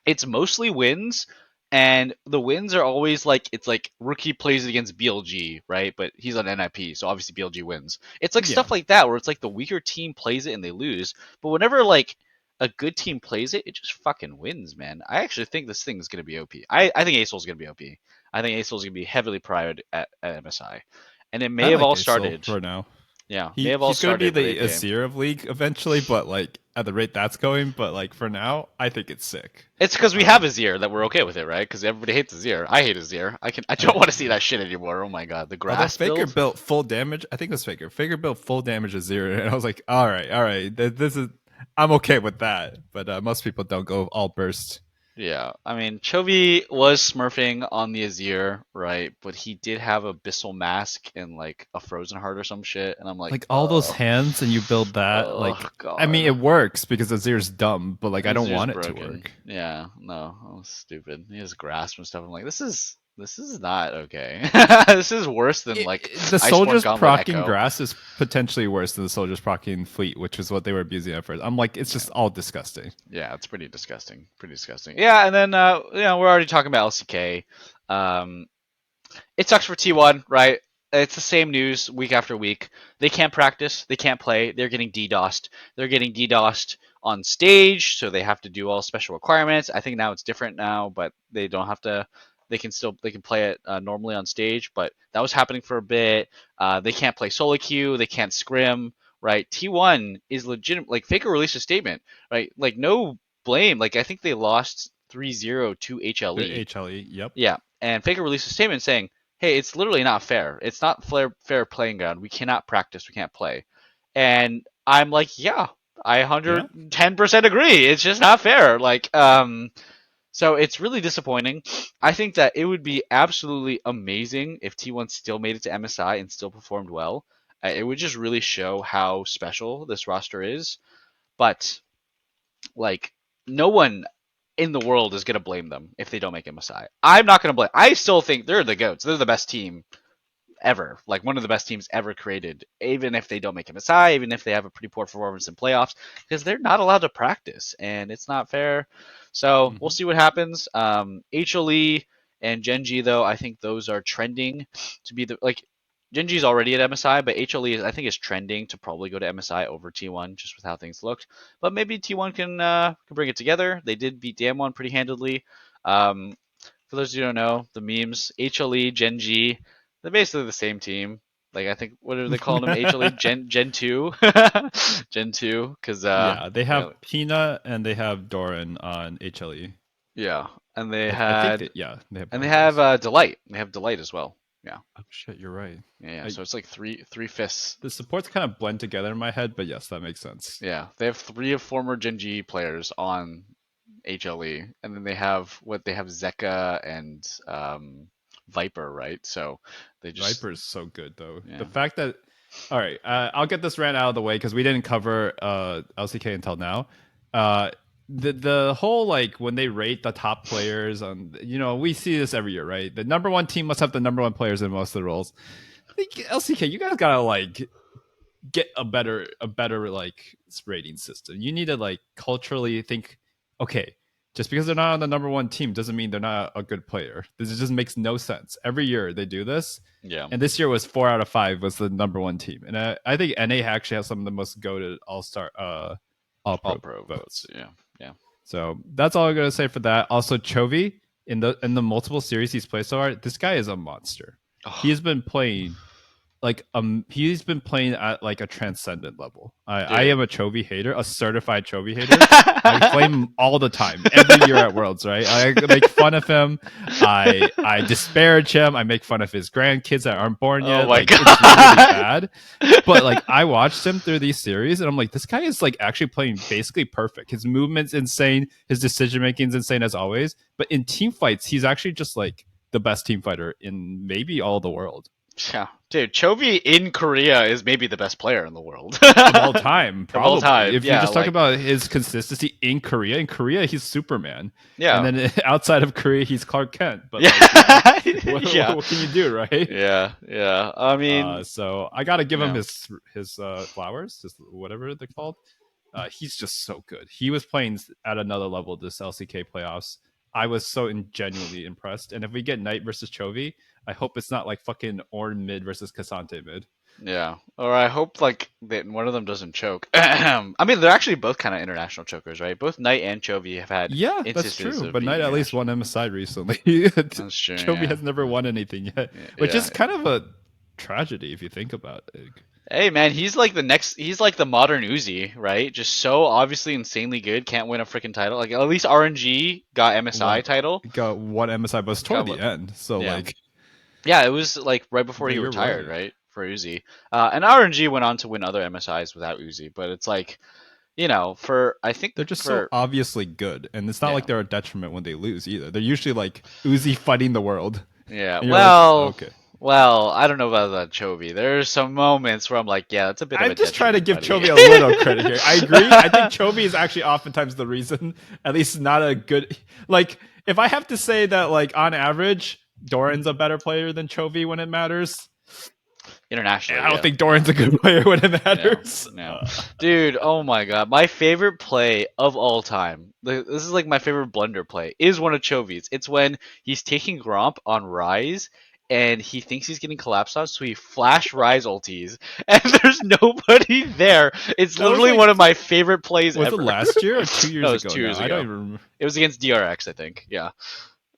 it's mostly wins, and the wins are always it's like rookie plays against BLG, right? But he's on NIP, so obviously BLG wins. It's like stuff like that where it's like the weaker team plays it and they lose, but whenever like a good team plays it, it just fucking wins, man. I actually think this thing is gonna be OP. I think Acel's gonna be OP. I think Acel's gonna be heavily prioritized at MSI. And it may have all started for now. Yeah, he's going to be the Azir of League eventually, but like at the rate that's going. But like for now, I think it's sick. It's because we have Azir that we're okay with it, right? Because everybody hates Azir. I hate Azir. I don't want to see that shit anymore. Oh my god, the grass Faker build. built full damage. I think it was Faker. Faker built full damage Azir, and I was like, all right, this is. I'm okay with that, but most people don't go all burst. Yeah, I mean, Chovy was smurfing on the Azir, right? But he did have a Abyssal Mask and like a Frozen Heart or some shit, and I'm like, Like all those hands, and you build that. oh Like, I mean, god, it works because Azir's dumb, but like, I don't Azir's want it to broken. work. Yeah, no, oh, stupid. He has grasp and stuff. I'm like, this is not okay. This is worse than like The Iceborne soldiers Gauntlet procking Echo. grass is potentially worse than the soldiers procking fleet, which is what they were abusing at first. I'm like, it's just all disgusting. Yeah, it's pretty disgusting. Pretty disgusting. Yeah, and then we're already talking about LCK. Um, it sucks for T1, right? It's the same news week after week. They can't practice. They can't play. They're getting DDoSed. They're getting DDoSed on stage, so they have to do all special requirements. I think now it's different now, but they don't have to. They can play it normally on stage, but that was happening for a bit. They can't play solo queue. They can't scrim. Right? T1 is legitimate. Like Faker released a statement. Right? Like no blame. Like I think they lost 3-0 to The HLE. HLE, yep. Yeah, and Faker released a statement saying, "Hey, it's literally not fair. It's not fair playing ground. We cannot practice. We can't play." And I'm like, "Yeah, I Yeah. 110% agree. It's just not fair." Like, so it's really disappointing. I think that it would be absolutely amazing if T1 still made it to MSI and still performed well. It would just really show how special this roster is. But like, no one in the world is going to blame them if they don't make MSI. I'm not going to blame. I still think they're the GOATs. They're the best team ever. Like one of the best teams ever created, even if they don't make MSI, even if they have a pretty poor performance in playoffs, because they're not allowed to practice and it's not fair. So we'll Mm-hmm. see what happens. HLE and Genji, though, I think those are trending to be the like. Genji's already at MSI, but HLE I think is trending to probably go to MSI over T1 just with how things looked. But maybe T1 can bring it together. They did beat Damwon pretty handedly. Um, for those who don't know, the memes, HLE, Genji, they're basically the same team. Like I think what are they calling them? HLE Gen 2, Gen 2, because Yeah, they yeah, have Peanut and they have Doran on HLE. yeah, and I think that, yeah, they have they both have those. Delight. They have Delight as well. Yeah, Oh shit, you're right. yeah, yeah. I, So it's like three fifths. the supports kind of blend together in my head, but yes, that makes sense. Yeah, they have three of former Genji players on HLE, and then they have Zeka and Viper, right? So they just Viper's so good though. The yeah. fact that, all right, I'll get this rant out of the way because we didn't cover LCK until now. The whole like when they rate the top players on, we see this every year, right? The number one team must have the number one players in most of the roles. I think LCK, you guys gotta like get a better like rating system. You need to like culturally think, okay, just because they're not on the number one team doesn't mean they're not a good player. This just makes no sense. Every year they do this, Yeah. and this year was 4 out of 5 was the number one team, and I think NA actually has some of the most goated all-star all All pro pro votes. votes. Yeah. Yeah. So that's all I'm gonna say for that. Also, Chovy in the multiple series he's played so far, this guy is a monster. He Oh, has been playing like he's been playing at like a transcendent level. I dude. am a Chovy hater, a certified Chovy hater. I flame him all the time, every year at Worlds, right? I make fun of him. I disparage him. I make fun of his grandkids that aren't born Oh yet. my Like it's really god. bad. But like I watched him through these series, and I'm like, this guy is like actually playing basically perfect. His movement's insane. His decision making's insane as always. But in team fights, he's actually just like the best team fighter in maybe all the world. Yeah, dude, Chovy in Korea is maybe the best player in the world Of all time, of all probably. time. If you're Yeah, just talking like about his consistency in Korea he's Superman, and yeah, then outside of Korea he's Clark Kent. But like, yeah, yeah, what can you do, right? yeah, yeah. I mean, So I gotta give him yeah, his flowers, his whatever they're called. He's just so good. He was playing at another level this LCK playoffs. I was so genuinely impressed. And if we get Knight versus Chovy, I hope it's not like fucking Ornn mid versus Cassante mid. yeah. Or I hope like that one of them doesn't choke. I mean, they're actually both kind of international chokers, right? Both Knight and Chovy have had Yeah, that's instances true. of But being Knight at least international. won MSI recently. That's true. Chovy Yeah, has never won anything yet, yeah, which yeah. is kind of a tragedy if you think about it. Hey man, he's like the next. He's like the modern Uzi, right? Just so obviously insanely good, can't win a freaking title. Like at least RNG got MSI One title. got one MSI, but it's toward Got the what? end. So Yeah, like, yeah. It was like right before but he you're retired, right. right? For Uzi, and RNG went on to win other MSIs without Uzi. But it's like, for I think They're just so for obviously good, and it's not yeah. like they're a detriment when they lose either. They're usually like Uzi fighting the world, Yeah, and you're like, well, okay. I don't know about that, Chovy. There's some moments where I'm like, yeah, that's a bit of a I'm just trying to detriment, give buddy. Chovy a little credit here. I agree. I think Chovy is actually oftentimes the reason, at least not a good. Like, if I have to say that, like on average, Doran's a better player than Chovy when it matters. Internationally, I don't yeah. think Doran's a good player when it No, matters. no. Dude, oh my god. My favorite play of all time, this is like my favorite blunder play, is one of Chovy's. It's when he's taking Gromp on Rise, and he thinks he's getting collapsed on, so he flash Rise ulties, and there's nobody there. It's That was literally like, one of my favorite plays was it ever. last year or 2 years That was ago? 2 years Now I don't ago. even remember. It was against DRX, I think. Yeah.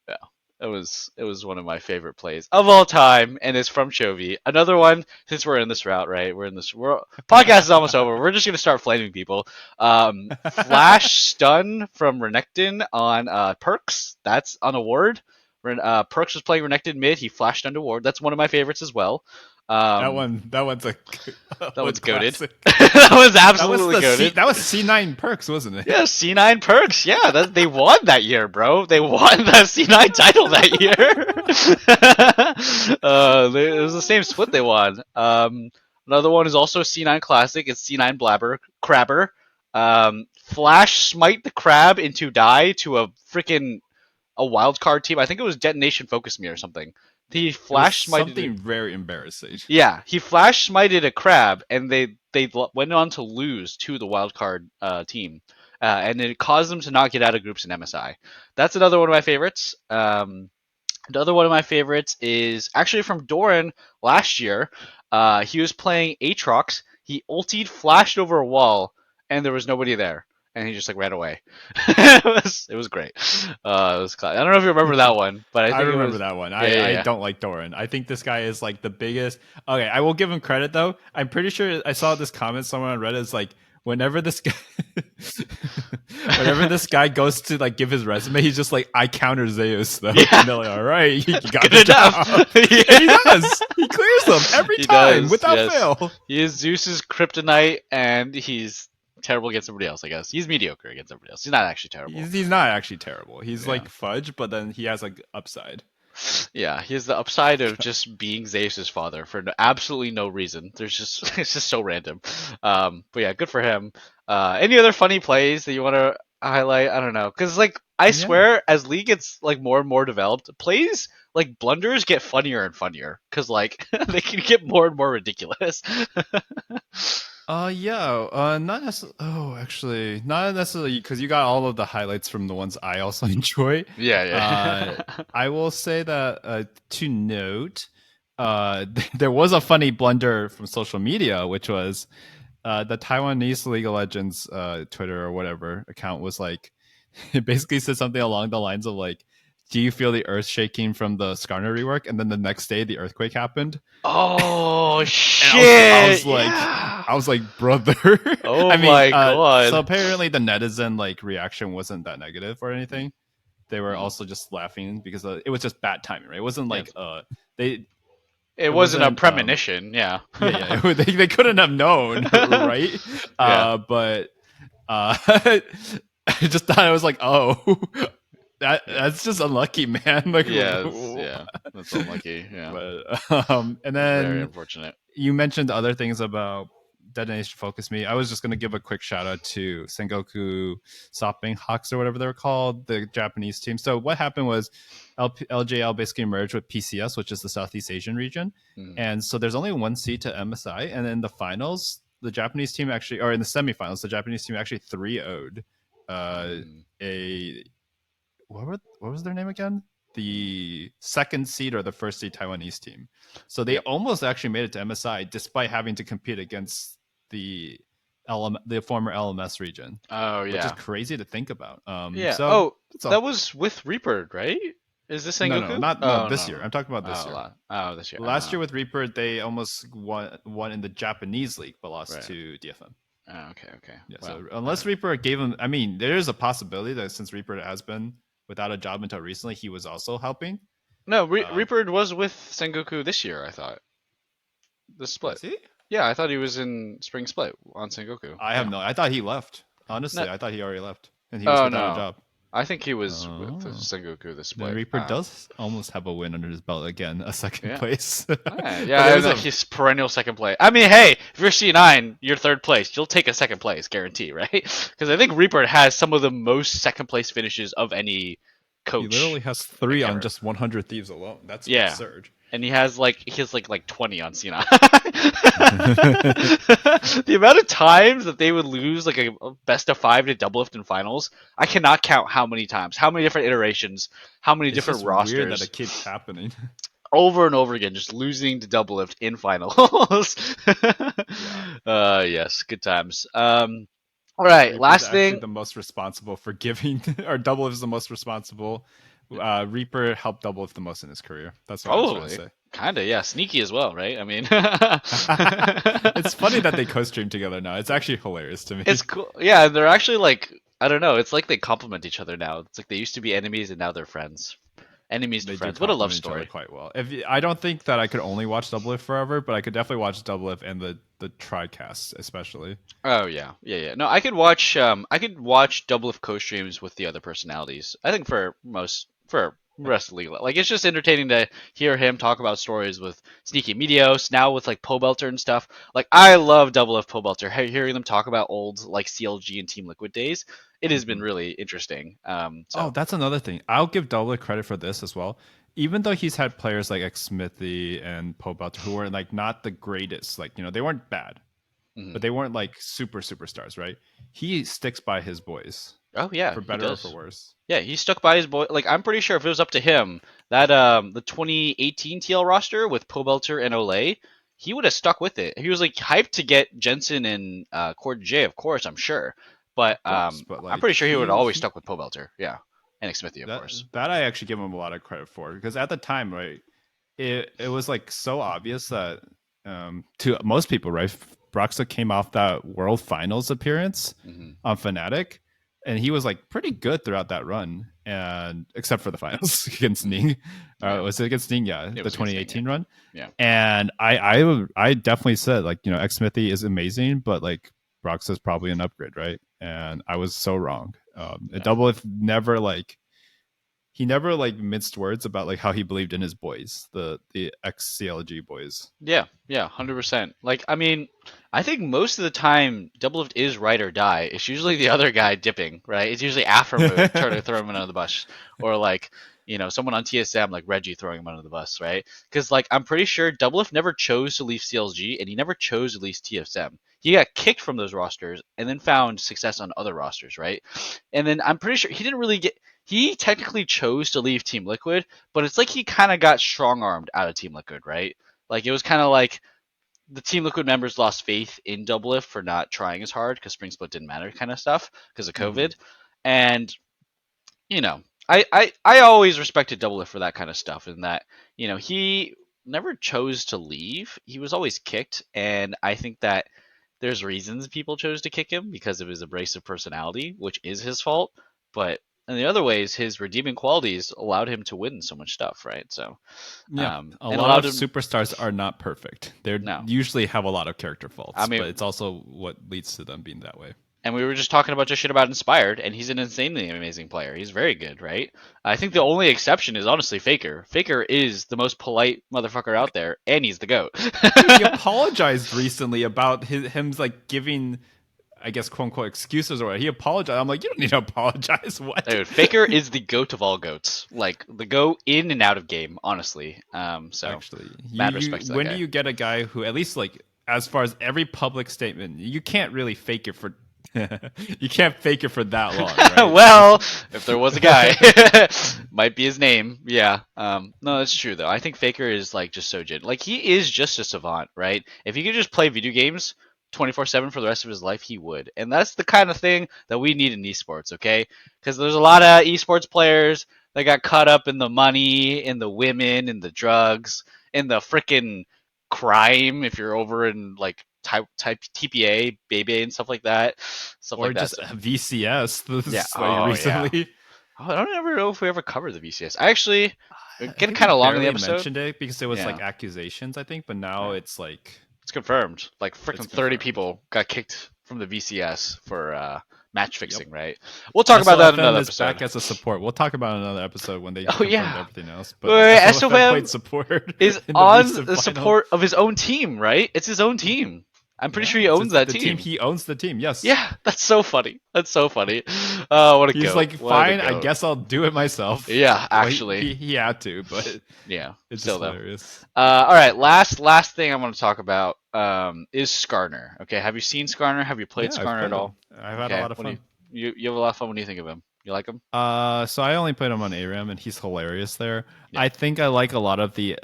Yeah. It was one of my favorite plays of all time, and it's from Chovy. Another one, since we're in this route, right? Podcast is almost over. We're just gonna start flaming people. Flash stun from Renekton on Perks. That's on a ward. Perks was playing Renekton mid. He flashed stunned a ward. That's one of my favorites as well. Um, That one's a that one's goaded. classic. That was That was absolutely goaded. that was C9 perks, wasn't it? Yeah, C9 Perks. Yeah, they won that year, bro. They won the C9 title that year. It was the same split they won. Another one is also C9 Classic. It's C9 Crabber. Flash smite the crab into die to a wild card team. I think it was Detonation Focus Me or something. He It was flash smited. something very embarrassing. Yeah, he flash smited a crab, and they went on to lose to the wildcard team, and it caused them to not get out of groups in MSI. That's another one of my favorites. Another one of my favorites is actually from Doran last year. He was playing Aatrox. He ultied, flashed over a wall, and there was nobody there, and he just like ran away. It was great. I don't know if you remember that one, but I I think it remember was. that one. Yeah, yeah, I yeah. don't like Doran. I think this guy is like the biggest. Okay, I will give him credit though. I'm pretty sure I saw this comment somewhere on Reddit. It's like whenever this guy, whenever this guy goes to like give his resume, he's just like, I counter Zeus though. Yeah. And they're like, all right, you got Good the enough. job. Yeah. And he does. He clears them every He time does, without yes. fail. He is Zeus's kryptonite, and he's terrible against everybody else. I guess he's mediocre against everybody else. He's not actually terrible. He's not actually terrible. He's Yeah. like fudge, but then he has like upside. Yeah, he has the upside of just being Zeus's father for absolutely no reason. It's just so random. But yeah, good for him. Any other funny plays that you want to highlight? I don't know, because like I Yeah. swear, as League gets like more and more developed, plays like blunders get funnier and funnier because like they can get more and more ridiculous. Not necessarily. Oh, actually, not necessarily because you got all of the highlights from the ones I also enjoy. Yeah. I will say that to note, there was a funny blunder from social media, which was the Taiwanese League of Legends Twitter or whatever account was like, it basically said something along the lines of like, do you feel the earth shaking from the Skarner rework? And then the next day, the earthquake happened. Oh shit! I was like, brother. Oh I mean, my god! So apparently, the netizen like reaction wasn't that negative or anything. They were also just laughing because it was just bad timing, right? It wasn't like they. It wasn't a premonition, yeah. They couldn't have known, right? But I just thought it was like, oh. That's just unlucky, man. Like, yeah, that's unlucky. Yeah, but, and then very unfortunate. You mentioned other things about Detonation Focus Me. I was just going to give a quick shout out to Sengoku Sopping Hawks or whatever they were called, the Japanese team. So what happened was LJL basically merged with PCS, which is the Southeast Asian region, and so there's only one seed to MSI, and in the finals, the Japanese team actually, or in the semifinals, the Japanese team actually 3-0'd a. What was their name again? The second seed or the first seed Taiwanese team. So they almost actually made it to MSI despite having to compete against the former LMS region. Oh yeah, which is crazy to think about. Yeah. So that was with Reaper, right? Is this Sengoku? No, this year. I'm talking about this year. This year. Last year with Reaper, they almost won in the Japanese league, but lost to DFM. Oh, okay. Yeah. Well, so unless Reaper gave him, I mean, there is a possibility that since Reaper has been without a job until recently, he was also helping. No, Reaper was with Sengoku this year, I thought. The split. Was he? Yeah, I thought he was in Spring Split on Sengoku. I have no. I thought he left. Honestly, No, I thought he already left and he was oh without a no, job. I think he was with the Oh. Sengoku the Then split. Reaper does almost have a win under his belt again, a second Yeah. place. Yeah, But it was and a he's perennial second place. I mean, hey, if you're C9, you're third place. You'll take a second place, guarantee, right? Because I think Reaper has some of the most second place finishes of any he literally coach, has like 3 on ever. just 100 Thieves alone. That's Yeah, absurd. and he has like 20 on C9. The amount of times that they would lose like a best of 5 to doublelift in finals, I cannot count how many times, how many different iterations, how many It's different just weird that rosters it keeps happening. over and over again, just losing to doublelift in finals. Yeah. Yes, good times. All right, Reaper's last actually thing. the most responsible for giving, or Double is the most responsible. Reaper helped Double the most in his career. That's what I was trying to Probably, say. kind of, yeah, sneaky as well, right? I mean, It's funny that they co-stream together now. It's actually hilarious to it's me. cool. Yeah, they're actually like, I don't know. It's like they complement each other now. It's like they used to be enemies and now they're friends. Enemies to They do friends. What a love complement each other story. quite well. I don't think that I could only watch Double forever, but I could definitely watch Double and the tricasts especially. Oh yeah, yeah, yeah. No, I could watch double of co-streams with the other personalities. I think for rest of League, like it's just entertaining to hear him talk about stories with Sneaky Meteos now with like Pobelter and stuff. Like I love double of Pobelter. Hearing them talk about old like CLG and Team Liquid days, it has been Mhm. really interesting. Oh, So that's another thing. I'll give Double credit for this as well. Even though he's had players like X Smithy and Pobelt who were like not the greatest, like they weren't bad, mhm. but they weren't like superstars, right? He sticks by his boys Oh yeah, for he better or for does. worse. Yeah, he stuck by his boy. Like I'm pretty sure if it was up to him, that the 2018 TL roster with Pobelter and Olay, he would have stuck with it. He was like hyped to get Jensen and Cord J, of course, I'm sure. But Of course, but I'm like pretty sure he would have always he stuck with Pobelter. Yeah, and Xmithy, of that course. that I actually give him a lot of credit for because at the time, right, it was like so obvious that to most people, right, Broxa came off that World Finals appearance Hmm. on Fnatic, and he was like pretty good throughout that run, and except for the finals against Hmm. Ning, Yeah, was it against Ning? Yeah, it the was against Sting. Yeah, 2018 run, yeah, and I definitely said like X Smithy is amazing, but like Broxa is probably an upgrade, right? And I was so wrong. yeah. Double if never like he never like minced words about like how he believed in his boys, the ex CLG boys. Yeah, yeah, 100%. Like, I mean, I think most of the time, Doublelift is ride or die. It's usually the other guy dipping, right? It's usually Afro trying to throw him under the bus, or like, someone on TSM like Reggie throwing him under the bus, right? Because like I'm pretty sure Doublelift never chose to leave CLG, and he never chose to leave TSM. He got kicked from those rosters and then found success on other rosters, right? And then I'm pretty sure he didn't really get. He technically chose to leave Team Liquid, but it's like he kind of got strong armed out of Team Liquid, right? Like it was kind of like the Team Liquid members lost faith in Doublelift for not trying as hard because Spring Split didn't matter, kind of stuff because of Mhm. COVID. And you know, I always respected Doublelift for that kind of stuff, in that he never chose to leave. He was always kicked, and I think that there's reasons people chose to kick him because of his abrasive personality, which is his fault. But in the other ways, his redeeming qualities allowed him to win so much stuff, right? So, Yeah, a and lot allowed of him. superstars are not perfect. They No, usually have a lot of character I faults, but mean, it's also what leads to them being that way. and we were just talking about just shit about Inspired, and he's an insanely amazing player. He's very good, right? I think the Yeah. only exception is honestly Faker. Faker is the most polite motherfucker out there, and he's the goat. Dude, he apologized recently about him like giving, I guess, quote unquote excuses or what. He apologized. I'm like, you don't need to apologize. What? Dude, Faker is the goat of all goats. Like the goat in and out of game, honestly. So Actually, mad you respect to that when do guy. you get a guy who at least like as far as every public statement, you can't really fake it for you can't fake it for that long, right? Well, if there was a guy, might be his name. Yeah. No, that's true though. I think Faker is like just so good. Like he is just a savant, right? If he could just play video games 24/7 for the rest of his life, he would. And that's the kind of thing that we need in esports, okay? Because there's a lot of esports players that got caught up in the money, in the women, in the drugs, in the freaking crime. If you're over in like type TPA, Bebe, and stuff Or like that. just So VCS yeah. this like Oh yeah. recently. Oh, I don't ever know if we ever covered the VCS. I actually I getting think we kind of long in the barely episode. mentioned it because it was Yeah, like accusations, I think, but now yeah, it's like it's confirmed. Like it's freaking 30 confirmed. people got kicked from the VCS for match fixing, right? We'll talk about that in SOFM another is episode. back as a support. We'll talk about another episode when they Oh confirmed yeah, everything else. But Wait, SOFM played SOFM support is in the on recent the final. support of his own team, right? It's his own team. I'm pretty Yeah, sure he owns that the team. team. He owns the team. Yes. Yeah, that's so funny. That's so funny. Oh, what a He's goat. like, What a fine, I goat. guess I'll do it myself. Yeah, Well, actually. he had to, but Yeah, it's still just though. hilarious. All right, last thing I want to talk about is Skarner. Okay, have you seen Skarner? Have you played Yeah, I've Skarner at played him. all? I've had a Okay, lot of what do fun. you have a lot of fun? What do you think of him? You like him? So I only played him on ARAM, and he's hilarious there. Yeah. I think I like a lot of the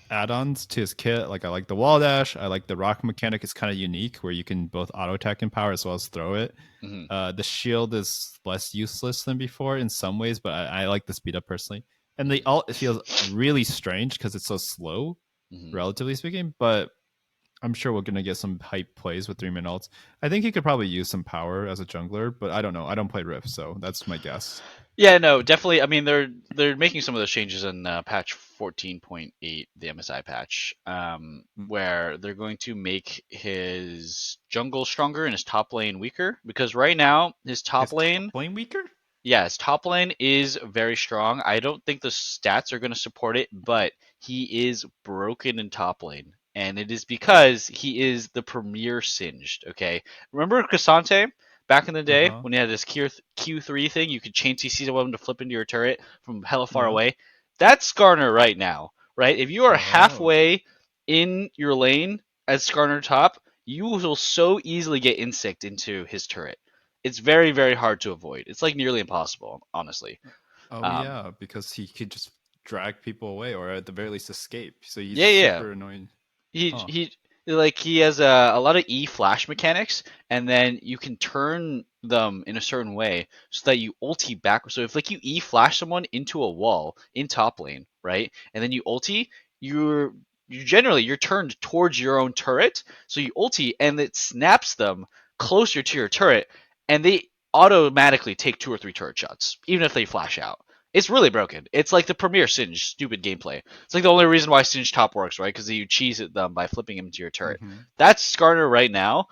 add-ons to his kit. Like I like the wall dash. I like the rock mechanic. It's kind of unique where you can both auto attack and power as well as throw it. Mm-hmm. The shield is less useless than before in some ways, but I like the speed up personally. And the ult, it feels really strange because it's so slow, Mm-hmm. relatively speaking. But I'm sure we're gonna get some hype plays with 3-minute ults. I think he could probably use some power as a jungler, but I don't know. I don't play Rift, so that's my guess. Yeah, no, definitely. I mean, they're making some of those changes in patch 14.8, the MSI patch, where they're going to make his jungle stronger and his top lane weaker. Because right now, his top lane, weaker? yeah, his top lane is very strong. I don't think the stats are going to support it, but he is broken in top lane. And it is because he is the premier singed, okay? Remember Cassante back in the day Uh-huh. when he had this Q3 thing? You could chain CC to him to flip into your turret from hella far Yeah. away. That's Skarner right now, right? If you are Oh. halfway in your lane as Skarner top, you will so easily get insect into his turret. It's very, very hard to avoid. It's like nearly impossible, honestly. Oh yeah, because he could just drag people away or at the very least escape. So he's Yeah, yeah. super annoying. He Huh. he like he has a lot of E flash mechanics, and then you can turn them in a certain way so that you ulti back. So if like you E flash someone into a wall in top lane, right, and then you ulti, you're turned towards your own turret. So you ulti, and it snaps them closer to your turret, and they automatically take 2 or 3 turret shots, even if they flash out. It's really broken. It's like the premier Singe stupid gameplay. It's like the only reason why Singe top works, right? Because you cheese at them by flipping him to your turret. Mm-hmm. That's Skarner right now.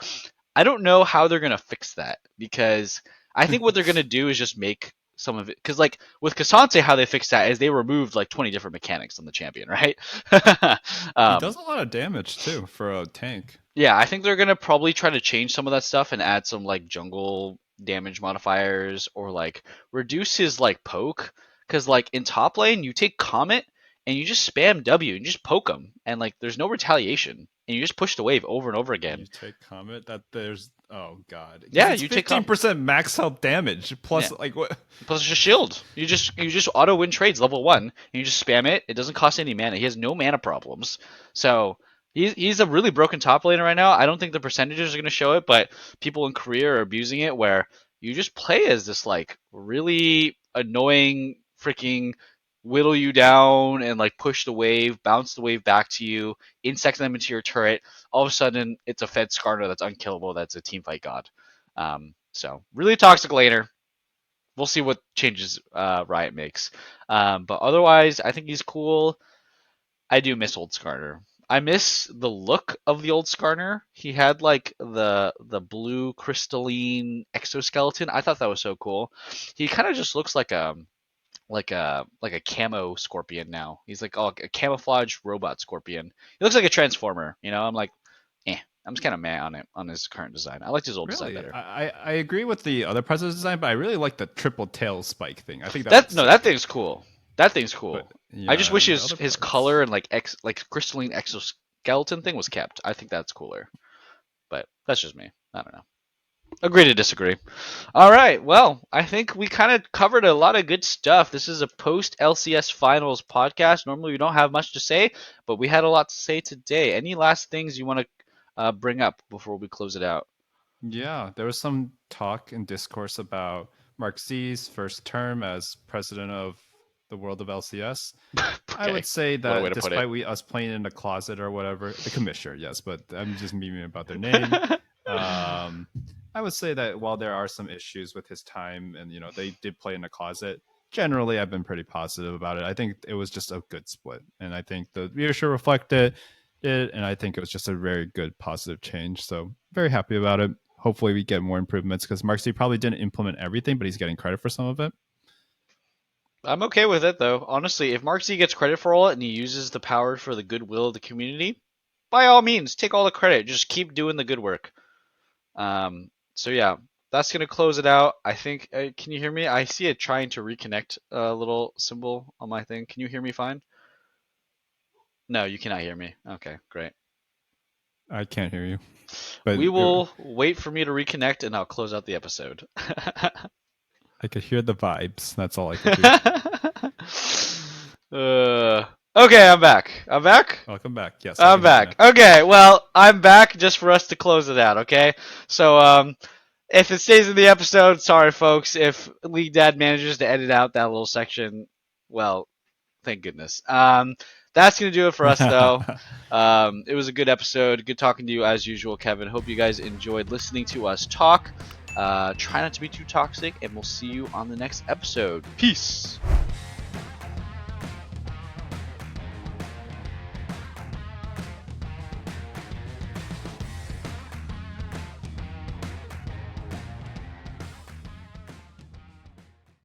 I don't know how they're gonna fix that because I think what they're gonna do is just make some of it. Because like with Cassante, how they fixed that is they removed like 20 different mechanics on the champion, right? He does a lot of damage too for a tank. Yeah, I think they're gonna probably try to change some of that stuff and add some like jungle damage modifiers or like reduce his like poke. Cause like in top lane, you take Comet and you just spam W and you just poke him and like there's no retaliation and you just push the wave over and over You again. take Comet. That there's god. Yeah, it's you take 15% max health damage plus Yeah. like what? Plus it's a shield. You just auto win trades level 1 and you just spam it. It doesn't cost any mana. He has no mana problems. So he's a really broken top laner right now. I don't think the percentages are going to show it, but people in Korea are abusing it where you just play as this like really annoying freaking whittle you down and like push the wave, bounce the wave back to you, insect them into your turret. All of a sudden, it's a Fed Skarner that's unkillable. That's a team fight god. So really toxic laner. We'll see what changes Riot makes. But otherwise, I think he's cool. I do miss old Skarner. I miss the look of the old Skarner. He had like the blue crystalline exoskeleton. I thought that was so cool. He kind of just looks like a camo scorpion now. He's like a camouflage robot scorpion. He looks like a transformer. I'm like, I'm just kind of mad on it on his current design. I liked his old design Really, better. I agree with the other president's design, but I really like the triple tail spike thing. I think That thing's cool. That thing's cool. But, I just yeah, wish the his other his parts- color and like crystalline exoskeleton thing was kept. I think that's cooler. But that's just me. I don't know. Agree to disagree. All right. Well, I think we kind of covered a lot of good stuff. This is a post LCS finals podcast. Normally we don't have much to say, but we had a lot to say today. Any last things you want to bring up before we close it out? Yeah, there was some talk and discourse about Mark Z's first term as president of the world of LCS. I Okay. would say What a way that to put it. despite us playing in the closet or whatever, the commissioner, yes, but I'm just memeing about their name. I would say that while there are some issues with his time and they did play in the closet, generally I've been pretty positive about it. I think it was just a good split, and I think the viewership reflected it, and I think it was just a very good positive change. So very happy about it. hopefully we get more improvements because Marcy probably didn't implement everything, but he's getting credit for some of it. I'm okay with it though. Honestly, if Mark Z gets credit for all it and he uses the power for the goodwill of the community, by all means, take all the credit. Just keep doing the good work. So yeah, that's gonna close it out. I think. Can you hear me? I see it trying to reconnect a little symbol on my thing. Can you hear me fine? No, you cannot hear me. Okay, great. I can't hear you. But We will wait for me to reconnect and I'll close out the episode. I could hear the vibes. That's all I could hear. Okay, I'm back. I'm back? Welcome back. Yes. I'm back. Okay, well, I'm back just for us to close it out, okay? So, if it stays in the episode, sorry, folks. If League Dad manages to edit out that little section, well, thank goodness. That's going to do it for us, though. It was a good episode. Good talking to you, as usual, Kevin. Hope you guys enjoyed listening to us talk. Try not to be too toxic, and we'll see you on the next episode. Peace.